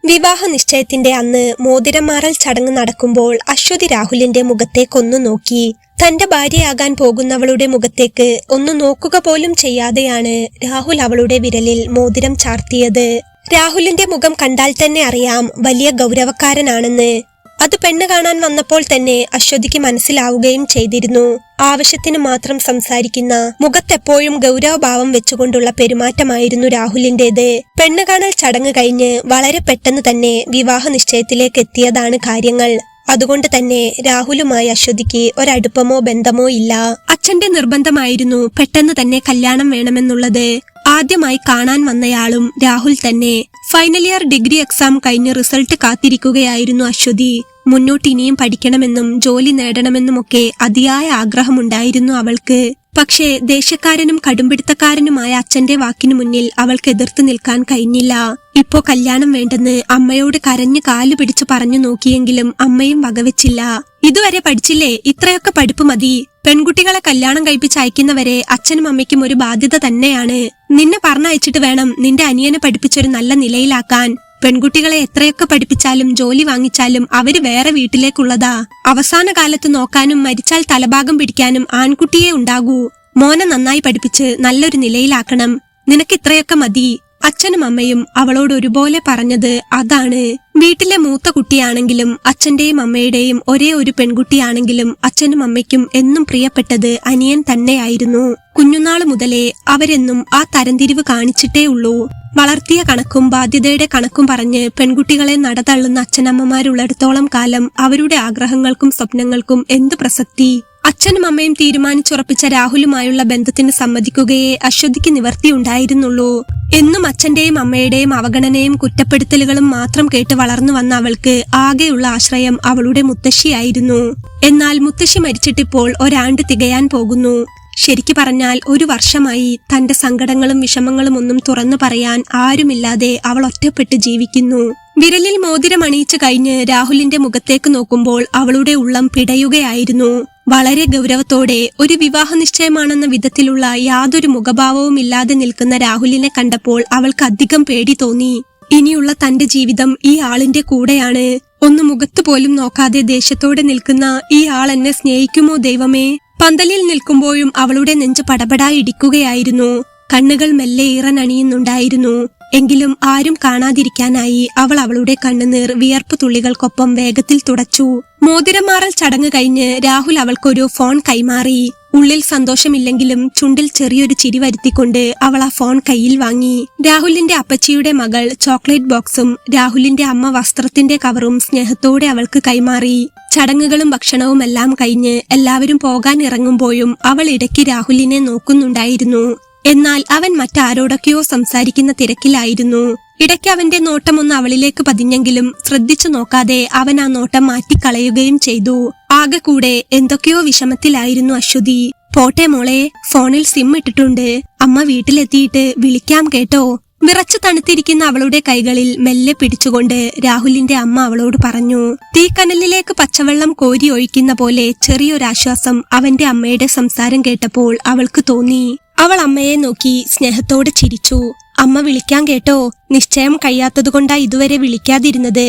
വിവാഹ നിശ്ചയത്തിന്റെ അന്ന് മോതിരം മാറൽ ചടങ്ങ് നടക്കുമ്പോൾ അശ്വതി രാഹുലിന്റെ മുഖത്തേക്കൊന്നു നോക്കി. തന്റെ ഭാര്യയാകാൻ പോകുന്നവളുടെ മുഖത്തേക്ക് ഒന്ന് നോക്കുക പോലും ചെയ്യാതെയാണ് രാഹുൽ അവളുടെ വിരലിൽ മോതിരം ചാർത്തിയത്. രാഹുലിന്റെ മുഖം കണ്ടാൽ തന്നെ അറിയാം വലിയ ഗൗരവക്കാരനാണെന്ന്. അത് പെണ്ണ് കാണാൻ വന്നപ്പോൾ തന്നെ അശ്വതിക്ക് മനസ്സിലാവുകയും ചെയ്തിരുന്നു. ആവശ്യത്തിന് മാത്രം സംസാരിക്കുന്ന, മുഖത്തെപ്പോഴും ഗൗരവഭാവം വെച്ചുകൊണ്ടുള്ള പെരുമാറ്റമായിരുന്നു രാഹുലിന്റേത്. പെണ്ണ് കാണൽ ചടങ്ങ് കഴിഞ്ഞ് വളരെ പെട്ടെന്ന് തന്നെ വിവാഹ നിശ്ചയത്തിലേക്ക് എത്തിയതാണ് കാര്യങ്ങൾ. അതുകൊണ്ട് തന്നെ രാഹുലുമായി അശ്വതിക്ക് ഒരടുപ്പമോ ബന്ധമോ ഇല്ല. അച്ഛന്റെ നിർബന്ധമായിരുന്നു പെട്ടെന്ന് തന്നെ കല്യാണം വേണമെന്നുള്ളത്. ആദ്യമായി കാണാൻ വന്നയാളും രാഹുൽ തന്നെ. ഫൈനൽ ഇയർ ഡിഗ്രി എക്സാം കഴിഞ്ഞ് റിസൾട്ട് കാത്തിരിക്കുകയായിരുന്നു അശ്വതി. മുന്നോട്ട് ഇനിയും പഠിക്കണമെന്നും ജോലി നേടണമെന്നുമൊക്കെ അതിയായ ആഗ്രഹമുണ്ടായിരുന്നു അവൾക്ക്. പക്ഷേ ദേഷ്യക്കാരനും കടുംപിടുത്തക്കാരനുമായ അച്ഛന്റെ വാക്കിനു മുന്നിൽ അവൾക്ക് എതിർത്ത് നിൽക്കാൻ കഴിഞ്ഞില്ല. ഇപ്പോ കല്യാണം വേണ്ടെന്ന് അമ്മയോട് കരഞ്ഞു കാലു പിടിച്ചു പറഞ്ഞു നോക്കിയെങ്കിലും അമ്മയും വകവെച്ചില്ല. ഇതുവരെ പഠിച്ചില്ലേ, ഇത്രയൊക്കെ പഠിപ്പ് മതി. പെൺകുട്ടികളെ കല്യാണം കഴിപ്പിച്ച് അയക്കുന്നവരെ അച്ഛനും അമ്മയ്ക്കും ഒരു ബാധ്യത തന്നെയാണ്. നിന്നെ പറഞ്ഞയച്ചിട്ട് വേണം നിന്റെ അനിയനെ പഠിപ്പിച്ചൊരു നല്ല നിലയിലാക്കാൻ. പെൺകുട്ടികളെ എത്രയൊക്കെ പഠിപ്പിച്ചാലും ജോലി വാങ്ങിച്ചാലും അവര് വേറെ വീട്ടിലേക്കുള്ളതാ. അവസാന കാലത്ത് നോക്കാനും മരിച്ചാൽ തലഭാഗം പിടിക്കാനും ആൺകുട്ടിയെ ഉണ്ടാകൂ. മോനെ നന്നായി പഠിപ്പിച്ച് നല്ലൊരു നിലയിലാക്കണം. നിനക്ക് ഇത്രയൊക്കെ മതി. അച്ഛനും അമ്മയും അവളോട് ഒരുപോലെ പറഞ്ഞത് അതാണ്. വീട്ടിലെ മൂത്ത കുട്ടിയാണെങ്കിലും അച്ഛന്റെയും അമ്മയുടെയും ഒരേ ഒരു പെൺകുട്ടിയാണെങ്കിലും അച്ഛനും അമ്മയ്ക്കും എന്നും പ്രിയപ്പെട്ടത് അനിയൻ തന്നെയായിരുന്നു. കുഞ്ഞുനാള് മുതലേ അവരെന്നും ആ തരംതിരിവ് കാണിച്ചിട്ടേ ഉള്ളൂ. വളർത്തിയ കണക്കും ബാധ്യതയുടെ കണക്കും പറഞ്ഞ് പെൺകുട്ടികളെ നടതള്ളുന്ന അച്ഛനമ്മമാരുള്ളിടത്തോളം കാലം അവരുടെ ആഗ്രഹങ്ങൾക്കും സ്വപ്നങ്ങൾക്കും എന്ത് പ്രസക്തി? അച്ഛനും അമ്മയും തീരുമാനിച്ചുറപ്പിച്ച രാഹുലുമായുള്ള ബന്ധത്തിന് സമ്മതിക്കുകയേ അശ്വതിക്ക് നിവർത്തിയുണ്ടായിരുന്നുള്ളൂ. എന്നും അച്ഛന്റെയും അമ്മയുടെയും അവഗണനയും കുറ്റപ്പെടുത്തലുകളും മാത്രം കേട്ട് വളർന്നു വന്ന അവൾക്ക് ആകെയുള്ള ആശ്രയം അവളുടെ മുത്തശ്ശിയായിരുന്നു. എന്നാൽ മുത്തശ്ശി മരിച്ചിട്ടിപ്പോൾ ഒരാണ്ട് തികയാൻ പോകുന്നു. ശരിക്കു പറഞ്ഞാൽ 1 വർഷമായി തന്റെ സങ്കടങ്ങളും വിഷമങ്ങളും ഒന്നും തുറന്നു പറയാൻ ആരുമില്ലാതെ അവൾ ഒറ്റപ്പെട്ട് ജീവിക്കുന്നു. വിരലിൽ മോതിരം അണിയിച്ചു കഴിഞ്ഞ് രാഹുലിന്റെ മുഖത്തേക്ക് നോക്കുമ്പോൾ അവളുടെ ഉള്ളം പിടയുകയായിരുന്നു. വളരെ ഗൗരവത്തോടെ ഒരു വിവാഹ നിശ്ചയമാണെന്ന വിധത്തിലുള്ള യാതൊരു മുഖഭാവവും ഇല്ലാതെ നിൽക്കുന്ന രാഹുലിനെ കണ്ടപ്പോൾ അവൾക്ക് അധികം പേടി തോന്നി. ഇനിയുള്ള തന്റെ ജീവിതം ഈ ആളിന്റെ കൂടെയാണ്. ഒന്ന് മുഖത്ത് പോലും നോക്കാതെ ദേഷ്യത്തോടെ നിൽക്കുന്ന ഈ ആൾ എന്നെ സ്നേഹിക്കുമോ ദൈവമേ? പന്തലിൽ നിൽക്കുമ്പോഴും അവളുടെ നെഞ്ച് പടപടായി ഇടിക്കുകയായിരുന്നു. കണ്ണുകൾ മെല്ലെ ഈറനണിയുന്നുണ്ടായിരുന്നു. എങ്കിലും ആരും കാണാതിരിക്കാനായി അവൾ അവളുടെ കണ്ണുനീർ വിയർപ്പ് തുള്ളികൾക്കൊപ്പം വേഗത്തിൽ തുടച്ചു. മോതിരം മാറൽ ചടങ്ങ് കഴിഞ്ഞ് രാഹുൽ അവൾക്കൊരു ഫോൺ കൈമാറി. ഉള്ളിൽ സന്തോഷമില്ലെങ്കിലും ചുണ്ടിൽ ചെറിയൊരു ചിരി വരുത്തിക്കൊണ്ട് അവൾ ആ ഫോൺ കയ്യിൽ വാങ്ങി. രാഹുലിന്റെ അപ്പച്ചിയുടെ മകൾ ചോക്ലേറ്റ് ബോക്സും രാഹുലിന്റെ അമ്മ വസ്ത്രത്തിന്റെ കവറും സ്നേഹത്തോടെ അവൾക്ക് കൈമാറി. ചടങ്ങുകളും ഭക്ഷണവും എല്ലാം കഴിഞ്ഞ് എല്ലാവരും പോകാൻ ഇറങ്ങുമ്പോഴും അവൾ ഇടയ്ക്ക് രാഹുലിനെ നോക്കുന്നുണ്ടായിരുന്നു. എന്നാൽ അവൻ മറ്റാരോടൊക്കെയോ സംസാരിക്കുന്ന തിരക്കിലായിരുന്നു. ഇടയ്ക്ക് അവന്റെ നോട്ടം ഒന്ന് അവളിലേക്ക് പതിഞ്ഞെങ്കിലും ശ്രദ്ധിച്ചു നോക്കാതെ അവൻ ആ നോട്ടം മാറ്റിക്കളയുകയും ചെയ്തു. ആകെ കൂടെ എന്തൊക്കെയോ വിഷമത്തിലായിരുന്നു അശ്വതി. പോട്ടെ മോളെ, ഫോണിൽ സിം ഇട്ടിട്ടുണ്ട്. അമ്മ വീട്ടിലെത്തിയിട്ട് വിളിക്കാം കേട്ടോ. വിറച്ചു തണുത്തിരിക്കുന്ന അവളുടെ കൈകളിൽ മെല്ലെ പിടിച്ചുകൊണ്ട് രാഹുലിന്റെ അമ്മ അവളോട് പറഞ്ഞു. തീക്കനലിലേക്ക് പച്ചവെള്ളം കോരി ഒഴിക്കുന്ന പോലെ ചെറിയൊരാശ്വാസം അവന്റെ അമ്മയുടെ സംസാരം കേട്ടപ്പോൾ അവൾക്ക് തോന്നി. അവൾ അമ്മയെ നോക്കി സ്നേഹത്തോടെ ചിരിച്ചു. അമ്മ വിളിക്കാൻ കേട്ടോ. നിശ്ചയം കഴിയാത്തതുകൊണ്ടാ ഇതുവരെ വിളിക്കാതിരുന്നത്.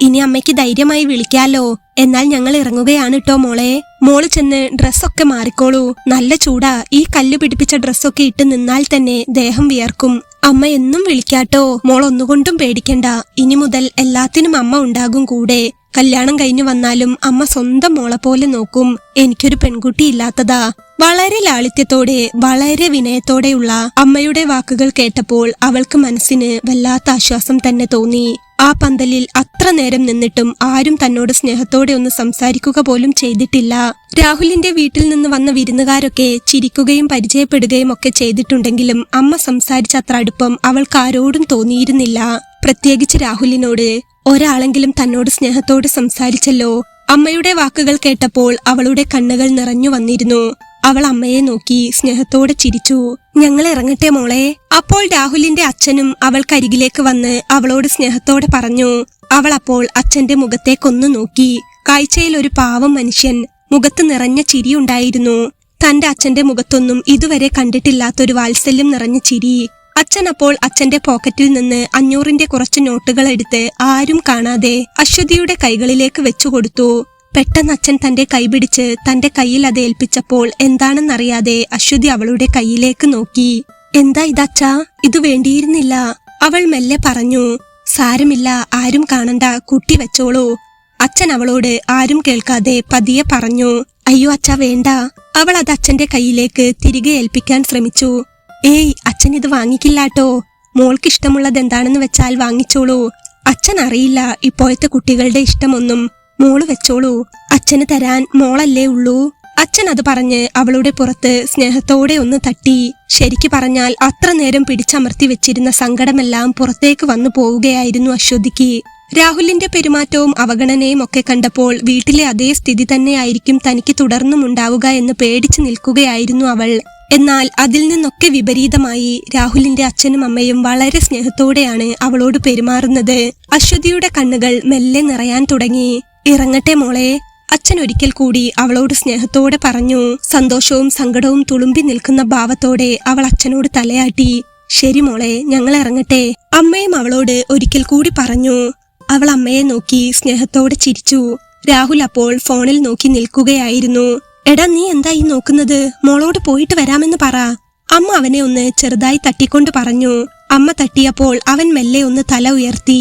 ഇനി അമ്മയ്ക്ക് ധൈര്യമായി വിളിക്കാലോ. എന്നാൽ ഞങ്ങൾ ഇറങ്ങുകയാണ് ട്ടോ മോളെ. മോള് ചെന്ന് ഡ്രസ്സൊക്കെ മാറിക്കോളൂ. നല്ല ചൂടാ. ഈ കല്ല് പിടിപ്പിച്ച ഡ്രസ്സൊക്കെ ഇട്ട് നിന്നാൽ തന്നെ ദേഹം വിയർക്കും. അമ്മ എന്നും വിളിക്കാട്ടോ. മോൾ ഒന്നുകൊണ്ടും പേടിക്കണ്ട. ഇനി മുതൽ എല്ലാത്തിനും അമ്മ ഉണ്ടാകും കൂടെ. കല്യാണം കഴിഞ്ഞു വന്നാലും അമ്മ സ്വന്തം മോളെ പോലെ നോക്കും. എനിക്കൊരു പെൺകുട്ടി ഇല്ലാത്തതാ. വളരെ ലാളിത്യത്തോടെ വളരെ വിനയത്തോടെയുള്ള അമ്മയുടെ വാക്കുകൾ കേട്ടപ്പോൾ അവൾക്ക് മനസ്സിന് വല്ലാത്ത ആശ്വാസം തന്നെ തോന്നി. ആ പന്തലിൽ അത്ര നേരം നിന്നിട്ടും ആരും തന്നോട് സ്നേഹത്തോടെ ഒന്ന് സംസാരിക്കുക പോലും ചെയ്തിട്ടില്ല. രാഹുലിന്റെ വീട്ടിൽ നിന്ന് വന്ന വിരുന്നുകാരൊക്കെ ചിരിക്കുകയും പരിചയപ്പെടുകയും ഒക്കെ ചെയ്തിട്ടുണ്ടെങ്കിലും അമ്മ സംസാരിച്ച അത്ര അടുപ്പം അവൾക്ക് ആരോടും തോന്നിയിരുന്നില്ല. പ്രത്യേകിച്ച് രാഹുലിനോട്. ഒരാളെങ്കിലും തന്നോട് സ്നേഹത്തോട് സംസാരിച്ചല്ലോ. അമ്മയുടെ വാക്കുകൾ കേട്ടപ്പോൾ അവളുടെ കണ്ണുകൾ നിറഞ്ഞു വന്നിരുന്നു. അവൾ അമ്മയെ നോക്കി സ്നേഹത്തോടെ ചിരിച്ചു. ഞങ്ങൾ ഇറങ്ങട്ടെ മോളെ. അപ്പോൾ രാഹുലിന്റെ അച്ഛനും അവൾക്കരികിലേക്ക് വന്ന് അവളോട് സ്നേഹത്തോടെ പറഞ്ഞു. അവൾ അപ്പോൾ അച്ഛന്റെ മുഖത്തേക്കൊന്നു നോക്കി. കാഴ്ചയിൽ ഒരു പാവം മനുഷ്യൻ. മുഖത്ത് നിറഞ്ഞ ചിരിയുണ്ടായിരുന്നു. തന്റെ അച്ഛന്റെ മുഖത്തൊന്നും ഇതുവരെ കണ്ടിട്ടില്ലാത്തൊരു വാത്സല്യം നിറഞ്ഞ ചിരി. അച്ഛൻ അപ്പോൾ അച്ഛന്റെ പോക്കറ്റിൽ നിന്ന് 500ന്റെ കുറച്ച് നോട്ടുകൾ എടുത്ത് ആരും കാണാതെ അശ്വതിയുടെ കൈകളിലേക്ക് വെച്ചുകൊടുത്തു. പെട്ടെന്ന് അച്ഛൻ തന്റെ കൈ പിടിച്ച് തന്റെ കയ്യിൽ അത് ഏൽപ്പിച്ചപ്പോൾ എന്താണെന്നറിയാതെ അശ്വതി അവളുടെ കൈയിലേക്ക് നോക്കി. എന്താ ഇതച്ഛാ, ഇത് വേണ്ടിയിരുന്നില്ല, അവൾ മെല്ലെ പറഞ്ഞു. സാരമില്ല, ആരും കാണണ്ട, കുട്ടി വെച്ചോളൂ. അച്ഛൻ അവളോട് ആരും കേൾക്കാതെ പതിയെ പറഞ്ഞു. അയ്യോ അച്ഛാ വേണ്ട. അവൾ അത് അച്ഛന്റെ കയ്യിലേക്ക് തിരികെ ഏൽപ്പിക്കാൻ ശ്രമിച്ചു. ഏയ്, അച്ഛൻ ഇത് വാങ്ങിക്കില്ലാട്ടോ. മോൾക്ക് ഇഷ്ടമുള്ളത് എന്താണെന്ന് വെച്ചാൽ വാങ്ങിച്ചോളൂ. അച്ഛൻ അറിയില്ല ഇപ്പോഴത്തെ കുട്ടികളുടെ ഇഷ്ടമൊന്നും. മോള് വെച്ചോളൂ, അച്ഛന് തരാൻ മോളല്ലേ ഉള്ളൂ. അച്ഛൻ അത് പറഞ്ഞ് അവളുടെ പുറത്ത് സ്നേഹത്തോടെ ഒന്ന് തട്ടി. ശരിക്കു പറഞ്ഞാൽ അത്ര നേരം പിടിച്ചമർത്തി വെച്ചിരുന്ന സങ്കടമെല്ലാം പുറത്തേക്ക് വന്നു പോവുകയായിരുന്നു അശ്വതിക്ക്. രാഹുലിന്റെ പെരുമാറ്റവും അവഗണനയും ഒക്കെ കണ്ടപ്പോൾ വീട്ടിലെ അതേ സ്ഥിതി തന്നെയായിരിക്കും തനിക്ക് തുടർന്നും ഉണ്ടാവുക എന്ന് പേടിച്ചു നിൽക്കുകയായിരുന്നു അവൾ. എന്നാൽ അതിൽ നിന്നൊക്കെ വിപരീതമായി രാഹുലിന്റെ അച്ഛനും അമ്മയും വളരെ സ്നേഹത്തോടെയാണ് അവളോട് പെരുമാറുന്നത്. അശ്വതിയുടെ കണ്ണുകൾ മെല്ലെ നിറയാൻ തുടങ്ങി. ഇറങ്ങട്ടെ മോളെ, അച്ഛൻ ഒരിക്കൽ കൂടി അവളോട് സ്നേഹത്തോടെ പറഞ്ഞു. സന്തോഷവും സങ്കടവും തുളുമ്പി നിൽക്കുന്ന ഭാവത്തോടെ അവൾ അച്ഛനോട് തലയാട്ടി. ശരി മോളെ, ഞങ്ങൾ ഇറങ്ങട്ടെ, അമ്മയും അവളോട് ഒരിക്കൽ കൂടി പറഞ്ഞു. അവൾ അമ്മയെ നോക്കി സ്നേഹത്തോടെ ചിരിച്ചു. രാഹുൽ അപ്പോൾ ഫോണിൽ നോക്കി നിൽക്കുകയായിരുന്നു. എടാ, നീ എന്താ ഈ നോക്കുന്നത്? മോളോട് പോയിട്ട് വരാമെന്ന് പറ. അമ്മ അവനെ ഒന്ന് ചെറുതായി തട്ടിക്കൊണ്ട് പറഞ്ഞു. അമ്മ തട്ടിയപ്പോൾ അവൻ മെല്ലെ ഒന്ന് തല ഉയർത്തി.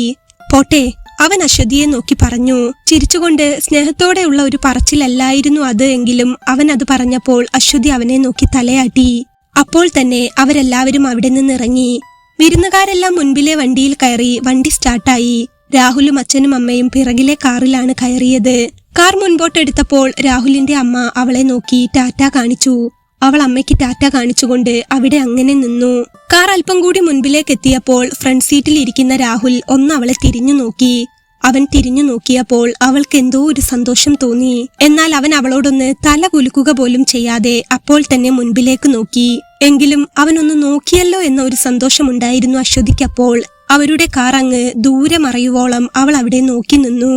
പോട്ടെ, അവൻ അശ്വതിയെ നോക്കി പറഞ്ഞു. ചിരിച്ചുകൊണ്ട് സ്നേഹത്തോടെയുള്ള ഒരു പറച്ചിലല്ലായിരുന്നു അത് എങ്കിലും അവൻ അത് പറഞ്ഞപ്പോൾ അശ്വതി അവനെ നോക്കി തലയാട്ടി. അപ്പോൾ തന്നെ അവരെല്ലാവരും അവിടെ നിന്ന് ഇറങ്ങി. വിരുന്നുകാരെല്ലാം മുൻപിലെ വണ്ടിയിൽ കയറി. വണ്ടി സ്റ്റാർട്ടായി. രാഹുലും അച്ഛനും അമ്മയും പിറകിലെ കാറിലാണ് കയറിയത്. കാർ മുൻപോട്ടെടുത്തപ്പോൾ രാഹുലിന്റെ അമ്മ അവളെ നോക്കി ടാറ്റ കാണിച്ചു. അവൾ അമ്മയ്ക്ക് ടാറ്റ കാണിച്ചുകൊണ്ട് അവിടെ അങ്ങനെ നിന്നു. കാർ അല്പം കൂടി മുൻപിലേക്ക് എത്തിയപ്പോൾ ഫ്രണ്ട് സീറ്റിൽ ഇരിക്കുന്ന രാഹുൽ ഒന്ന് അവളെ തിരിഞ്ഞു നോക്കി. അവൻ തിരിഞ്ഞു നോക്കിയപ്പോൾ അവൾക്ക് എന്തോ ഒരു സന്തോഷം തോന്നി. എന്നാൽ അവൻ അവളോടൊന്ന് തല കുലുക്കുക പോലും ചെയ്യാതെ അപ്പോൾ തന്നെ മുൻപിലേക്ക് നോക്കി. എങ്കിലും അവനൊന്ന് നോക്കിയല്ലോ എന്ന ഒരു സന്തോഷമുണ്ടായിരുന്നു അശ്വതിക്കപ്പോൾ. അവരുടെ കാർ അങ്ങ് ദൂരെ മറയുവോളം അവൾ അവിടെ നോക്കി നിന്നു.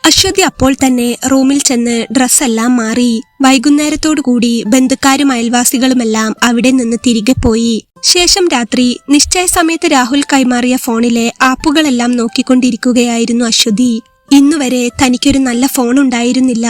അശ്വതി അപ്പോൾ തന്നെ റൂമിൽ ചെന്ന് ഡ്രസ്സെല്ലാം മാറി. വൈകുന്നേരത്തോടു കൂടി ബന്ധുക്കാരും അയൽവാസികളുമെല്ലാം അവിടെ നിന്ന് തിരികെ പോയി. ശേഷം രാത്രി നിശ്ചയ സമയത്ത് രാഹുൽ കൈമാറിയ ഫോണിലെ ആപ്പുകളെല്ലാം നോക്കിക്കൊണ്ടിരിക്കുകയായിരുന്നു അശ്വതി. ഇന്നുവരെ തനിക്കൊരു നല്ല ഫോൺ ഉണ്ടായിരുന്നില്ല.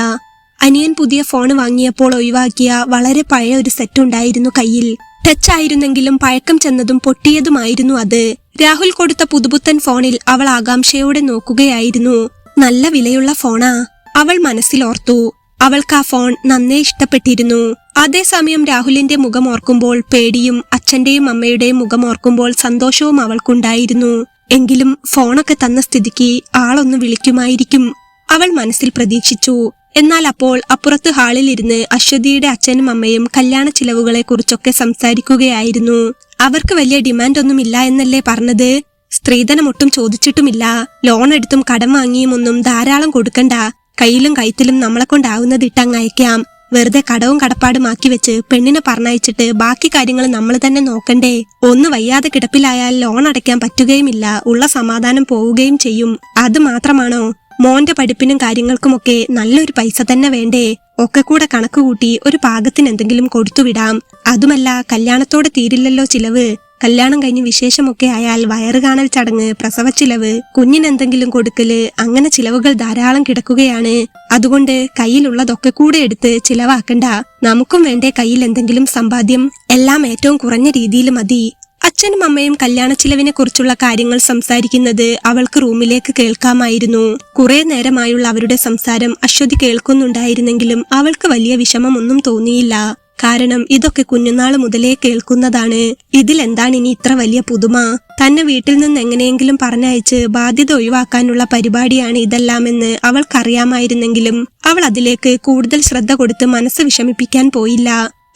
അനിയൻ പുതിയ ഫോൺ വാങ്ങിയപ്പോൾ ഒഴിവാക്കിയ വളരെ പഴയ ഒരു സെറ്റ് ഉണ്ടായിരുന്നു കയ്യിൽ. ടച്ച് ആയിരുന്നെങ്കിലും പഴക്കം ചെന്നതും പൊട്ടിയതുമായിരുന്നു അത്. രാഹുൽ കൊടുത്ത പുതുപുത്തൻ ഫോണിൽ അവൾ ആകാംക്ഷയോടെ നോക്കുകയായിരുന്നു. നല്ല വിലയുള്ള ഫോണാ, അവൾ മനസ്സിലോർത്തു. അവൾക്ക് ആ ഫോൺ നന്നേ ഇഷ്ടപ്പെട്ടിരുന്നു. അതേസമയം രാഹുലിന്റെ മുഖം ഓർക്കുമ്പോൾ പേടിയും അച്ഛന്റെയും അമ്മയുടെയും മുഖം ഓർക്കുമ്പോൾ സന്തോഷവും അവൾക്കുണ്ടായിരുന്നു. എങ്കിലും ഫോണൊക്കെ തന്ന സ്ഥിതിക്ക് ആളൊന്ന് വിളിക്കുമായിരിക്കും, അവൾ മനസ്സിൽ പ്രതീക്ഷിച്ചു. എന്നാൽ അപ്പോൾ അപ്പുറത്ത് ഹാളിലിരുന്ന് അശ്വതിയുടെ അച്ഛനും അമ്മയും കല്യാണ ചിലവുകളെ കുറിച്ചൊക്കെ സംസാരിക്കുകയായിരുന്നു. അവർക്ക് വലിയ ഡിമാൻഡ് ഒന്നും ഇല്ല എന്നല്ലേ പറഞ്ഞത്? സ്ത്രീധനം ഒട്ടും ചോദിച്ചിട്ടുമില്ല. ലോൺ എടുത്തും കടം വാങ്ങിയും ഒന്നും ധാരാളം കൊടുക്കണ്ട. കയ്യിലും കൈത്തിലും നമ്മളെ കൊണ്ടാവുന്നത് ഇട്ടങ്ങ് അയക്കാം. വെറുതെ കടവും കടപ്പാടുമാക്കി വെച്ച് പെണ്ണിനെ പറഞ്ഞയച്ചിട്ട് ബാക്കി കാര്യങ്ങൾ നമ്മൾ തന്നെ നോക്കണ്ടേ? ഒന്ന് വയ്യാതെ കിടപ്പിലായാൽ ലോൺ അടയ്ക്കാൻ പറ്റുകയുമില്ല, ഉള്ള സമാധാനം പോവുകയും ചെയ്യും. അത് മാത്രമാണോ? മോന്റെ പഠിപ്പിനും കാര്യങ്ങൾക്കുമൊക്കെ നല്ലൊരു പൈസ തന്നെ വേണ്ടേ? ഒക്കെ കൂടെ കണക്കുകൂട്ടി ഒരു പാകത്തിന് എന്തെങ്കിലും കൊടുത്തുവിടാം. അതുമല്ല, കല്യാണത്തോടെ തീരില്ലല്ലോ ചിലവ്. കല്യാണം കഴിഞ്ഞ് വിശേഷമൊക്കെ ആയാൽ വയറ് കാണൽ ചടങ്ങ്, പ്രസവച്ചിലവ്, കുഞ്ഞിനെന്തെങ്കിലും കൊടുക്കല്, അങ്ങനെ ചിലവുകൾ ധാരാളം കിടക്കുകയാണ്. അതുകൊണ്ട് കയ്യിലുള്ളതൊക്കെ കൂടെ എടുത്ത് ചിലവാക്കണ്ട. നമുക്കും വേണ്ടേ കയ്യിൽ എന്തെങ്കിലും സമ്പാദ്യം? എല്ലാം ഏറ്റവും കുറഞ്ഞ രീതിയിൽ മതി. അച്ഛനും അമ്മയും കല്യാണ ചിലവിനെ കുറിച്ചുള്ള കാര്യങ്ങൾ സംസാരിക്കുന്നത് അവൾക്ക് റൂമിലേക്ക് കേൾക്കാമായിരുന്നു. കുറെ നേരമായുള്ള അവരുടെ സംസാരം അശ്വതി കേൾക്കുന്നുണ്ടായിരുന്നെങ്കിലും അവൾക്ക് വലിയ വിഷമമൊന്നും തോന്നിയില്ല. കാരണം ഇതൊക്കെ കുഞ്ഞുനാള് മുതലേ കേൾക്കുന്നതാണ്. ഇതിലെന്താണ് ഇനി ഇത്ര വലിയ പുതുമ? തന്നെ വീട്ടിൽ നിന്ന് എങ്ങനെയെങ്കിലും പറഞ്ഞയച്ച് ബാധ്യത ഒഴിവാക്കാനുള്ള പരിപാടിയാണ് ഇതെല്ലാമെന്ന് അവൾക്കറിയാമായിരുന്നെങ്കിലും അവൾ അതിലേക്ക് കൂടുതൽ ശ്രദ്ധ കൊടുത്ത് മനസ്സ് വിഷമിപ്പിക്കാൻ പോയില്ല.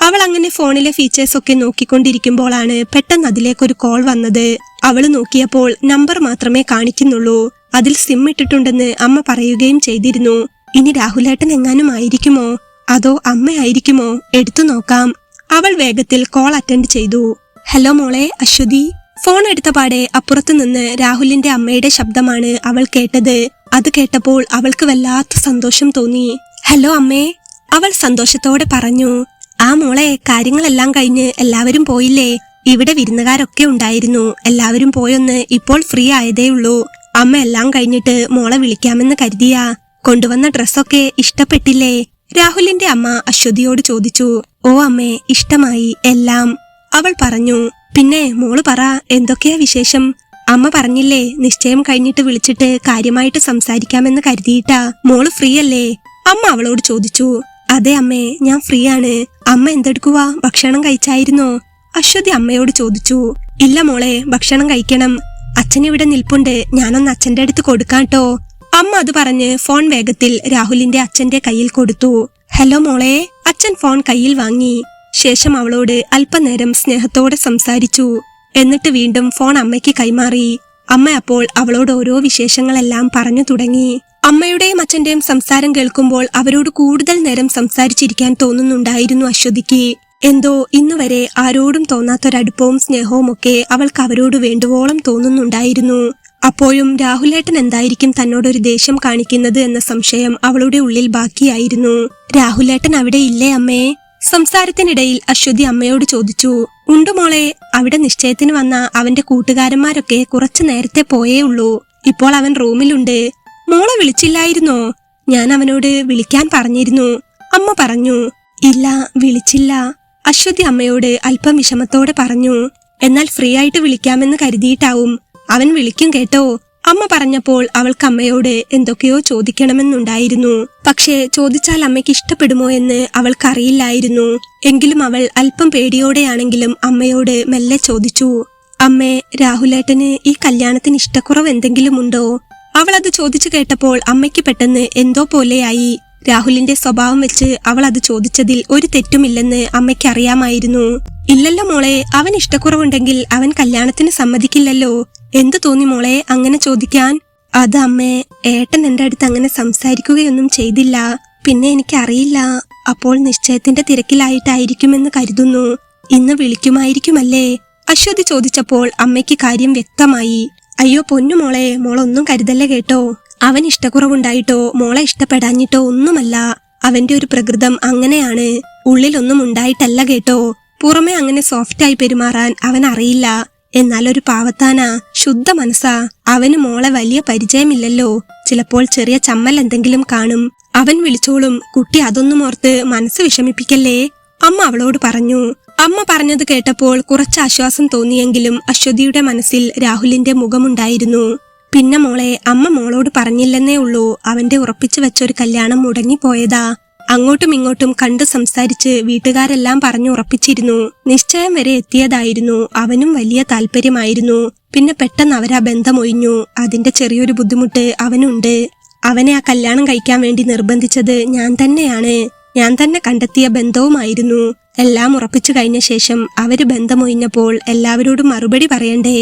അവൾ അങ്ങനെ ഫോണിലെ ഫീച്ചേഴ്സ് ഒക്കെ നോക്കിക്കൊണ്ടിരിക്കുമ്പോഴാണ് പെട്ടെന്ന് അതിലേക്കൊരു കോൾ വന്നത്. അവള് നോക്കിയപ്പോൾ നമ്പർ മാത്രമേ കാണിക്കുന്നുള്ളൂ. അതിൽ സിം ഇട്ടിട്ടുണ്ടെന്ന് അമ്മ പറയുകയും ചെയ്തിരുന്നു. ഇനി രാഹുലേട്ടൻ എങ്ങാനും ആയിരിക്കുമോ, അതോ അമ്മയായിരിക്കുമോ? എടുത്തു നോക്കാം. അവൾ വേഗത്തിൽ കോൾ അറ്റൻഡ് ചെയ്തു. ഹലോ മോളെ, അശ്വതി. ഫോൺ എടുത്ത പാടെ അപ്പുറത്തു നിന്ന് രാഹുലിന്റെ അമ്മയുടെ ശബ്ദമാണ് അവൾ കേട്ടത്. അത് കേട്ടപ്പോൾ അവൾക്ക് വല്ലാത്ത സന്തോഷം തോന്നി. ഹലോ അമ്മേ, അവൾ സന്തോഷത്തോടെ പറഞ്ഞു. ആ മോളെ, കാര്യങ്ങളെല്ലാം കഴിഞ്ഞ് എല്ലാവരും പോയില്ലേ? ഇവിടെ വിരുന്നുകാരൊക്കെ ഉണ്ടായിരുന്നു. എല്ലാവരും പോയൊന്ന് ഇപ്പോൾ ഫ്രീ ആയതേ ഉള്ളൂ. അമ്മ എല്ലാം കഴിഞ്ഞിട്ട് മോളെ വിളിക്കാമെന്ന് കരുതിയാ. കൊണ്ടുവന്ന ഡ്രസ്സൊക്കെ ഇഷ്ടപ്പെട്ടില്ലേ? രാഹുലിന്റെ അമ്മ അശ്വതിയോട് ചോദിച്ചു. ഓ അമ്മേ, ഇഷ്ടമായി എല്ലാം, അവൾ പറഞ്ഞു. പിന്നെ മോള് പറ, എന്തൊക്കെയാ വിശേഷം? അമ്മ പറഞ്ഞില്ലേ, നിശ്ചയം കഴിഞ്ഞിട്ട് വിളിച്ചിട്ട് കാര്യമായിട്ട് സംസാരിക്കാമെന്ന് കരുതിയിട്ടാ. മോള് ഫ്രീ അല്ലേ? അമ്മ അവളോട് ചോദിച്ചു. അതെ അമ്മേ, ഞാൻ ഫ്രീ ആണ്. അമ്മ എന്തെടുക്കുവാ? ഭക്ഷണം കഴിച്ചായിരുന്നോ? അശ്വതി അമ്മയോട് ചോദിച്ചു. ഇല്ല മോളെ, ഭക്ഷണം കഴിക്കണം. അച്ഛൻ ഇവിടെ നിൽപ്പുണ്ട്, ഞാനൊന്ന് അച്ഛന്റെ അടുത്ത് കൊടുക്കാട്ടോ. അമ്മ അത് പറഞ്ഞ് ഫോൺ വേഗത്തിൽ രാഹുലിന്റെ അച്ഛന്റെ കയ്യിൽ കൊടുത്തു. ഹലോ മോളെ. അച്ഛൻ ഫോൺ കയ്യിൽ വാങ്ങി. ശേഷം അവളോട് അല്പനേരം സ്നേഹത്തോടെ സംസാരിച്ചു. എന്നിട്ട് വീണ്ടും ഫോൺ അമ്മയ്ക്ക് കൈമാറി. അമ്മ അപ്പോൾ അവളോട് ഓരോ വിശേഷങ്ങളെല്ലാം പറഞ്ഞു തുടങ്ങി. അമ്മയുടെയും അച്ഛന്റെയും സംസാരം കേൾക്കുമ്പോൾ അവരോട് കൂടുതൽ നേരം സംസാരിച്ചിരിക്കാൻ തോന്നുന്നുണ്ടായിരുന്നു അശ്വതിക്ക്. എന്തോ ഇന്നുവരെ ആരോടും തോന്നാത്തൊരടുപ്പവും സ്നേഹവും ഒക്കെ അവൾക്ക് അവരോട് വേണ്ടുവോളം തോന്നുന്നുണ്ടായിരുന്നു. അപ്പോഴും രാഹുലേട്ടൻ എന്തായിരിക്കും തന്നോടൊരു ദേഷ്യം കാണിക്കുന്നത് എന്ന സംശയം അവളുടെ ഉള്ളിൽ ബാക്കിയായിരുന്നു. രാഹുലേട്ടൻ അവിടെ ഇല്ലേ അമ്മേ? സംസാരത്തിനിടയിൽ അശ്വതി അമ്മയോട് ചോദിച്ചു. ഉണ്ടു മോളെ, അവിടെ നിശ്ചയത്തിന് വന്ന അവന്റെ കൂട്ടുകാരന്മാരൊക്കെ കുറച്ചു നേരത്തെ പോയേ ഉള്ളൂ. ഇപ്പോൾ അവൻ റൂമിലുണ്ട്. മോളെ വിളിച്ചില്ലായിരുന്നോ? ഞാൻ അവനോട് വിളിക്കാൻ പറഞ്ഞിരുന്നു, അമ്മ പറഞ്ഞു. ഇല്ല, വിളിച്ചില്ല, അശ്വതി അമ്മയോട് അല്പം വിഷമത്തോടെ പറഞ്ഞു. എന്നാൽ ഫ്രീ ആയിട്ട് വിളിക്കാമെന്ന് കരുതിയിട്ടാവും. അവൻ വിളിക്കും കേട്ടോ, അമ്മ പറഞ്ഞപ്പോൾ അവൾക്ക് അമ്മയോട് എന്തൊക്കെയോ ചോദിക്കണമെന്നുണ്ടായിരുന്നു. പക്ഷേ ചോദിച്ചാൽ അമ്മയ്ക്ക് ഇഷ്ടപ്പെടുമോ എന്ന് അവൾക്കറിയില്ലായിരുന്നു. എങ്കിലും അവൾ അല്പം പേടിയോടെയാണെങ്കിലും അമ്മയോട് മെല്ലെ ചോദിച്ചു. അമ്മേ, രാഹുലേട്ടന് ഈ കല്യാണത്തിന് ഇഷ്ടക്കുറവ് എന്തെങ്കിലും ഉണ്ടോ? അവൾ അത് ചോദിച്ചു കേട്ടപ്പോൾ അമ്മയ്ക്ക് പെട്ടെന്ന് എന്തോ പോലെയായി. രാഹുലിന്റെ സ്വഭാവം വെച്ച് അവൾ അത് ചോദിച്ചതിൽ ഒരു തെറ്റുമില്ലെന്ന് അമ്മയ്ക്ക് അറിയാമായിരുന്നു. ഇല്ലല്ലോ മോളെ, അവൻ ഇഷ്ടക്കുറവുണ്ടെങ്കിൽ അവൻ കല്യാണത്തിന് സമ്മതിക്കില്ലല്ലോ. എന്തു തോന്നി മോളെ അങ്ങനെ ചോദിക്കാൻ? അത് അമ്മേ, ഏട്ടൻ എന്റെ അടുത്ത് അങ്ങനെ സംസാരിക്കുകയൊന്നും ചെയ്തില്ല. പിന്നെ എനിക്കറിയില്ല, അപ്പോൾ നിശ്ചയത്തിന്റെ തിരക്കിലായിട്ടായിരിക്കുമെന്ന് കരുതുന്നു. ഇന്ന് വിളിക്കുമായിരിക്കുമല്ലേ? അശ്വതി ചോദിച്ചപ്പോൾ അമ്മയ്ക്ക് കാര്യം വ്യക്തമായി. അയ്യോ പൊന്നു മോളെ, മോളൊന്നും കരുതല്ലേ കേട്ടോ. അവൻ ഇഷ്ടക്കുറവുണ്ടായിട്ടോ മോളെ ഇഷ്ടപ്പെടാഞ്ഞിട്ടോ ഒന്നുമല്ല. അവന്റെ ഒരു പ്രകൃതം അങ്ങനെയാണ്. ഉള്ളിലൊന്നും ഉണ്ടായിട്ടല്ല കേട്ടോ. പുറമെ അങ്ങനെ സോഫ്റ്റായി പെരുമാറാൻ അവൻ അറിയില്ല. എന്നാൽ ഒരു പാവത്താനാ, ശുദ്ധ മനസ്സാ. അവന് മോളെ വലിയ പരിചയമില്ലല്ലോ. ചിലപ്പോൾ ചെറിയ ചമ്മൽ എന്തെങ്കിലും കാണും. അവൻ വിളിച്ചോളും. കുട്ടി അതൊന്നും ഓർത്ത് മനസ്സ് വിഷമിപ്പിക്കല്ലേ, അമ്മ അവളോട് പറഞ്ഞു. അമ്മ പറഞ്ഞത് കേട്ടപ്പോൾ കുറച്ച് ആശ്വാസം തോന്നിയെങ്കിലും അശ്വതിയുടെ മനസ്സിൽ രാഹുലിന്റെ മുഖമുണ്ടായിരുന്നു. പിന്നെ മോളെ, അമ്മ മോളോട് പറഞ്ഞില്ലെന്നേ ഉള്ളൂ, അവന്റെ ഉറപ്പിച്ചു വെച്ചൊരു കല്യാണം മുടങ്ങിപ്പോയതാ. അങ്ങോട്ടും ഇങ്ങോട്ടും കണ്ട് സംസാരിച്ച് വീട്ടുകാരെല്ലാം പറഞ്ഞു ഉറപ്പിച്ചിരുന്നു. നിശ്ചയം വരെ എത്തിയതായിരുന്നു. അവനും വലിയ താല്പര്യമായിരുന്നു. പിന്നെ പെട്ടെന്ന് അവരാ ബന്ധം ഒഴിഞ്ഞു. അതിന്റെ ചെറിയൊരു ബുദ്ധിമുട്ട് അവനുണ്ട്. അവനെ ആ കല്യാണം കഴിക്കാൻ വേണ്ടി നിർബന്ധിച്ചത് ഞാൻ തന്നെയാണ്. ഞാൻ തന്നെ കണ്ടെത്തിയ ബന്ധവുമായിരുന്നു. എല്ലാം ഉറപ്പിച്ചു കഴിഞ്ഞ ശേഷം അവര് ബന്ധമൊഴിഞ്ഞപ്പോൾ എല്ലാവരോടും മറുപടി പറയണ്ടേ?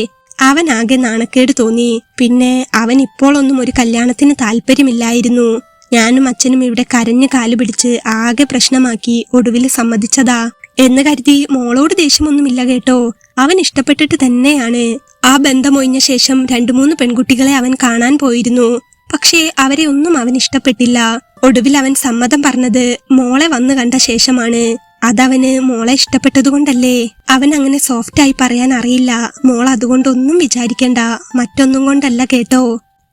അവൻ ആകെ നാണക്കേട് തോന്നി. പിന്നെ അവൻ ഇപ്പോഴൊന്നും ഒരു കല്യാണത്തിന് താല്പര്യമില്ലായിരുന്നു. ഞാനും അച്ഛനും ഇവിടെ കരഞ്ഞു കാലു പിടിച്ച് ആകെ പ്രശ്നമാക്കി ഒടുവിൽ സമ്മതിച്ചതാ. എന്ന് കരുതി മോളോട് ദേഷ്യമൊന്നുമില്ല കേട്ടോ. അവൻ ഇഷ്ടപ്പെട്ടിട്ട് തന്നെയാണ്. ആ ബന്ധമൊഴിഞ്ഞ ശേഷം 2-3 പെൺകുട്ടികളെ അവൻ കാണാൻ പോയിരുന്നു. പക്ഷേ അവരെ ഒന്നും അവൻ ഇഷ്ടപ്പെട്ടില്ല. ഒടുവിൽ അവൻ സമ്മതം പറഞ്ഞത് മോളെ വന്നു കണ്ട ശേഷമാണ്. അതവന് മോളെ ഇഷ്ടപ്പെട്ടതുകൊണ്ടല്ലേ. അവൻ അങ്ങനെ സോഫ്റ്റായി പറയാൻ അറിയില്ല. മോൾ അതുകൊണ്ടൊന്നും വിചാരിക്കണ്ട, മറ്റൊന്നും കൊണ്ടല്ല കേട്ടോ.